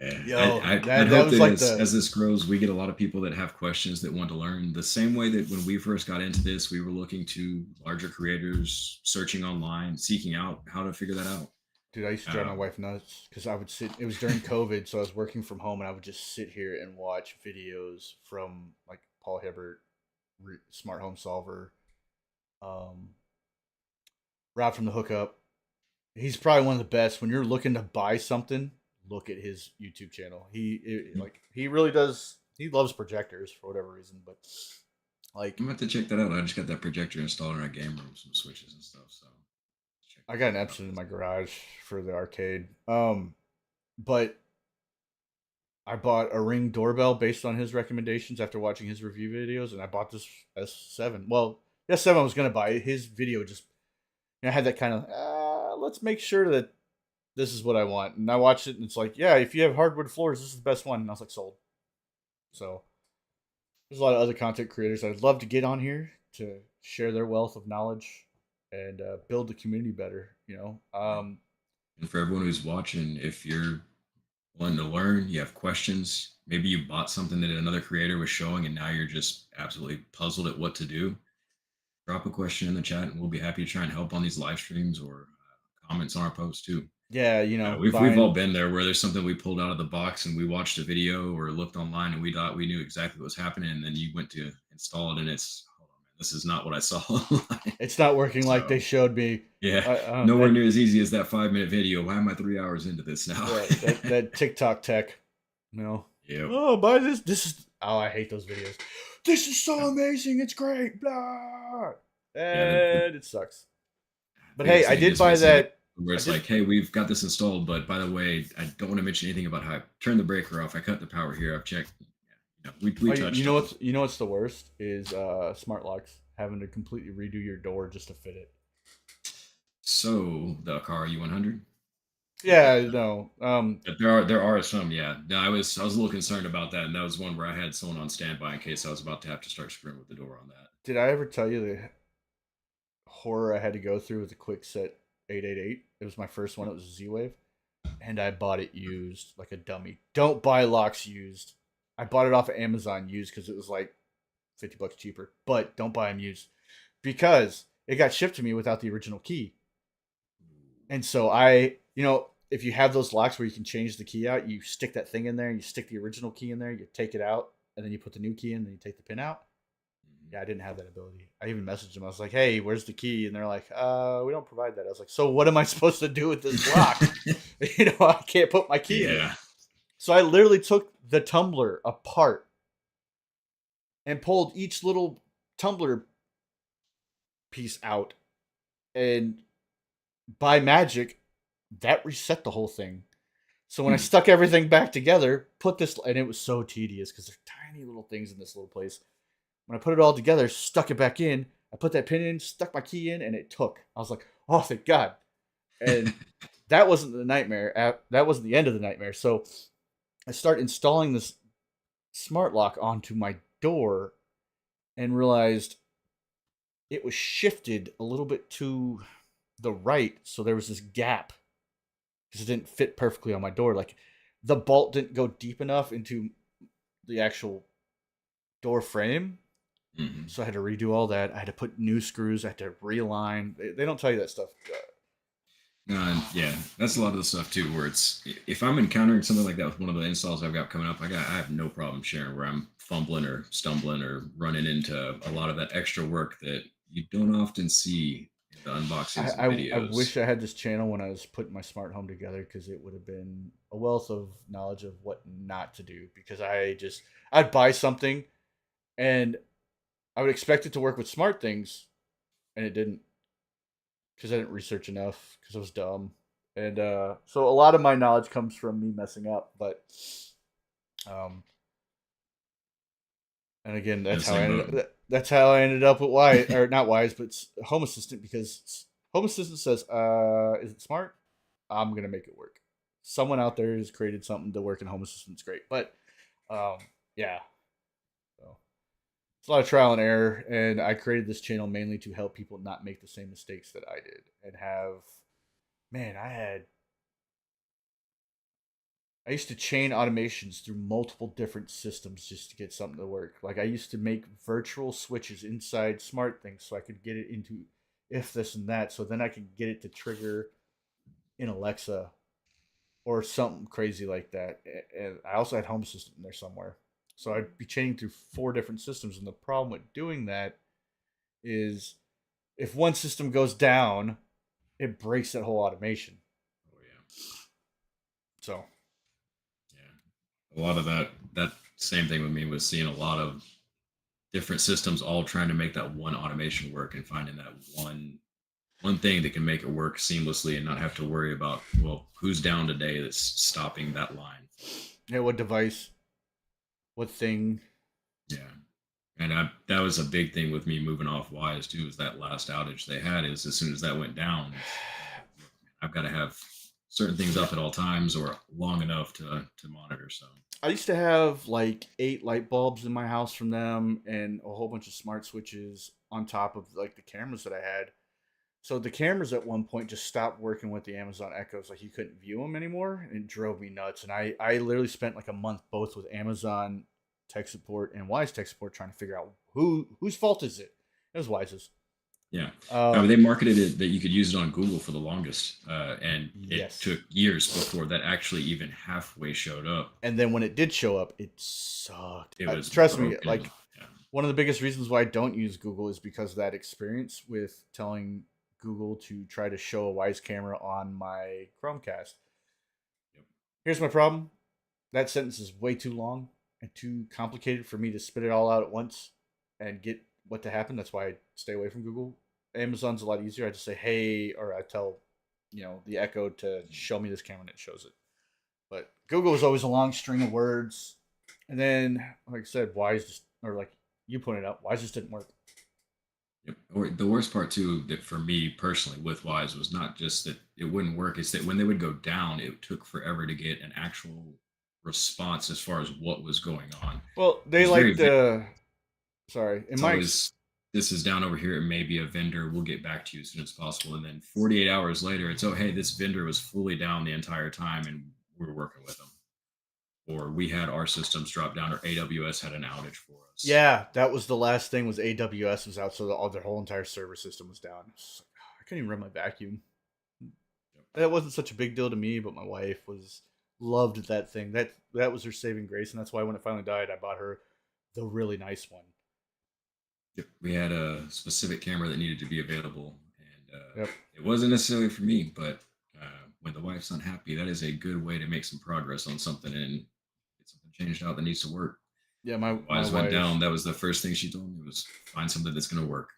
Yeah, Yo, I'd that hope was that like as the this grows, we get a lot of people that have questions that want to learn. The same way that when we first got into this, we were looking to larger creators, searching online, seeking out how to figure that out. dude. I used to drive my Um, wife nuts because I would sit. It was during COVID, so I was working from home, and I would just sit here and watch videos from like Paul Hibbert, Smart Home Solver, um, Rob from the Hookup. He's probably one of the best. When you're looking to buy something, look at his YouTube channel. He really does. He loves projectors for whatever reason, but like I'm about to check that out. I just got that projector installed in our game room, some switches and stuff. So check I that got an out. Epson in my garage for the arcade. But I bought a Ring doorbell based on his recommendations after watching his review videos, and I bought this S7. Well, the S7 I was gonna buy. His video just, I had that kind of let's make sure that this is what I want. And I watched it, and it's like, yeah, if you have hardwood floors, this is the best one. And I was like, sold. So there's a lot of other content creators I'd love to get on here to share their wealth of knowledge and build the community better. And for everyone who's watching, if you're wanting to learn, you have questions, maybe you bought something that another creator was showing and now you're just absolutely puzzled at what to do, drop a question in the chat and we'll be happy to try and help on these live streams or comments on our posts too. Yeah, We've all buying. been there where there's something we pulled out of the box and we watched a video or looked online and we thought we knew exactly what was happening and then you went to install it and it's hold on man, this is not what I saw online. It's not working like So they showed me. yeah, nowhere That near as easy as that 5 minute video. Why am I 3 hours into this now? yeah, that TikTok tech. You know, Yep. oh, buy this. This is I hate those videos. This is so amazing. It's great. Blah. Yeah, the And it sucks. But hey, biggest I thing did is when buy it's like that. where I it's did. like, hey, we've got this installed, but by the way, I don't want to mention anything about how I turned the breaker off. I cut the power here. I've checked. Yeah, we Oh, you touched know on. what's the worst is smart locks having to completely redo your door just to fit it. So the car U100. Yeah, no. But there are some, yeah. No, I was a little concerned about that, and that was one where I had someone on standby in case I was about to have to start screwing with the door on that. Did I ever tell you the horror I had to go through with the quick set 888? It was my first one. It was a Z-Wave, and I bought it used like a dummy. Don't buy locks used. I bought it off of Amazon used because it was like $50 cheaper. But don't buy them used because it got shipped to me without the original key. And so if you have those locks where you can change the key out, you stick that thing in there, you stick the original key in there, you take it out, and then you put the new key in, then you take the pin out. Yeah, I didn't have that ability. I even messaged them. I was like, "Hey, where's the key?" And they're like, "We don't provide that." I was like, "So what am I supposed to do with this lock? I can't put my key in it." Yeah. So I literally took the tumbler apart and pulled each little tumbler piece out, and by magic, that reset the whole thing. So when I Hmm. stuck everything back together, put this, and it was so tedious because there's tiny little things in this little place. When I put it all together, stuck it back in, I put that pin in, stuck my key in, and it took. I was like, oh, thank God. And that wasn't the nightmare. That wasn't the end of the nightmare. So I start installing this smart lock onto my door and realized it was shifted a little bit to the right. So there was this gap because it didn't fit perfectly on my door. Like the bolt didn't go deep enough into the actual door frame. Hmm. So I had to redo all that. I had to put new screws. I had to realign. They don't tell you that stuff. Yeah, that's a lot of the stuff too. Where it's if I'm encountering something like that with one of the installs I've got coming up, I have no problem sharing where I'm fumbling or stumbling or running into a lot of that extra work that you don't often see in the I, unboxings and I, I wish videos. I had this channel when I was putting my smart home together because it would have been a wealth of knowledge of what not to do. Because I'd buy something and I would expect it to work with smart things, and it didn't because I didn't research enough because I was dumb. And so a lot of my knowledge comes from me messing up. But um, and again, In the same boat. that's how I ended up with Wise, or not Wise, but Home Assistant, because Home Assistant says, "Is it smart? I'm gonna make it work." Someone out there has created something to work in Home Assistant's great, but um, yeah, so it's a lot of trial and error, and I created this channel mainly to help people not make the same mistakes that I did, and have, man, I used to chain automations through multiple different systems just to get something to work. Like I used to make virtual switches inside smart things so I could get it into if this and that. So then I could get it to trigger in Alexa or something crazy like that. And I also had Home Assistant in there somewhere. So I'd be chaining through 4 different systems. And the problem with doing that is if one system goes down, it breaks that whole automation. Oh yeah, So yeah. A lot of that same thing with me was seeing a lot of different systems all trying to make that one automation work and finding that one thing that can make it work seamlessly and not have to worry about, well, who's down today that's stopping that line from yeah, what device, what thing. yeah. And that was a big thing with me moving off Wise too. Is that last outage they had? Is as soon as that went down, it's, look, man, I've got to have certain things Yeah. up at all times or long enough to monitor. So I used to have like 8 light bulbs in my house from them and a whole bunch of smart switches on top of like the cameras that I had. So the cameras at one point just stopped working with the Amazon Echoes. Like you couldn't view them anymore, and it drove me nuts. And I literally spent like a month both with Amazon tech support and Wise tech support trying to figure out whose fault is it. It was Wise's. yeah, they Um, marketed it that you could use it on Google for the longest, and it yes. took years before that actually even halfway showed up. And then when it did show up, it sucked. It was Trust me, broken. like Yeah. one of the biggest reasons why I don't use Google is because of that experience with telling Google to try to show a Wise camera on my Chromecast. Yep. Here's my problem. That sentence is way too long and too complicated for me to spit it all out at once and get what to happen. That's why I stay away from Google. Amazon's a lot easier. I just say, hey, or I tell, the Echo to show me this camera and it shows it. But Google was always a long string of words. And then, like I said, Wise just, or like you pointed out, Wise just didn't work. Yep. Or the worst part too, that for me personally with Wise was not just that it wouldn't work; it's that when they would go down, it took forever to get an actual response as far as what was going on. Well, It they was very, like very. the, sorry, in It's my always. this is down over here. It may be a vendor. We'll get back to you as soon as possible. And then 48 hours later, it's, oh, hey, this vendor was fully down the entire time and we're working with them. Or we had our systems drop down, or AWS had an outage for us. Yeah, that was the last thing. Was AWS was out, so all their whole entire server system was down. Like, oh, I couldn't even run my vacuum. Yep. That wasn't such a big deal to me, but my wife was loved that thing. That was her saving grace, and that's why when it finally died, I bought her the really nice one. Yep. We had a specific camera that needed to be available, and Yep. it wasn't necessarily for me, but when the wife's unhappy, that is a good way to make some progress on something and get something changed out that needs to work. Yeah, When my the my wives went wife. down, that was the first thing she told me was find something that's going to work.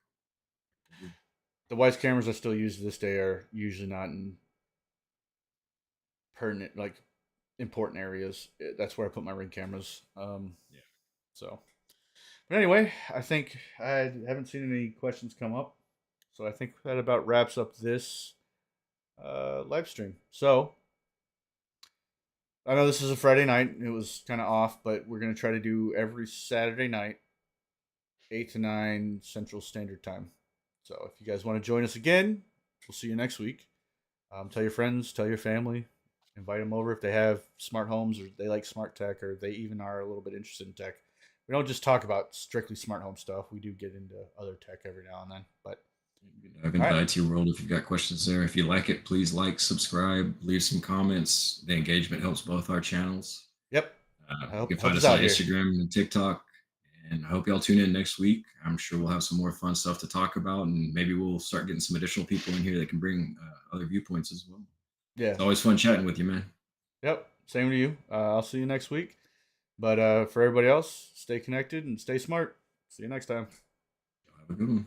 The wife's cameras I still use to this day are usually not in pertinent, like important areas. That's where I put my ring cameras. Yeah. So, but anyway, I think I haven't seen any questions come up, so I think that about wraps up this live stream. So I know this is a Friday night. It was kind of off, but we're gonna try to do every Saturday night, 8 to 9 Central Standard Time. So if you guys want to join us again, we'll see you next week. Tell your friends, tell your family, invite them over if they have smart homes or they like smart tech or they even are a little bit interested in tech. We don't just talk about strictly smart home stuff. We do get into other tech every now and then. But Dive all into right, the IT world if you've got questions there. If you like it, please like, subscribe, leave some comments. The engagement helps both our channels. yep. You can Help find us us on out here. Instagram and TikTok. And I hope y'all tune in next week. I'm sure we'll have some more fun stuff to talk about, and maybe we'll start getting some additional people in here that can bring other viewpoints as well. Yeah. It's always fun chatting with you, man. Yep. Same to you. I'll see you next week. But for everybody else, stay connected and stay smart. See you next time. Y'all have a good one.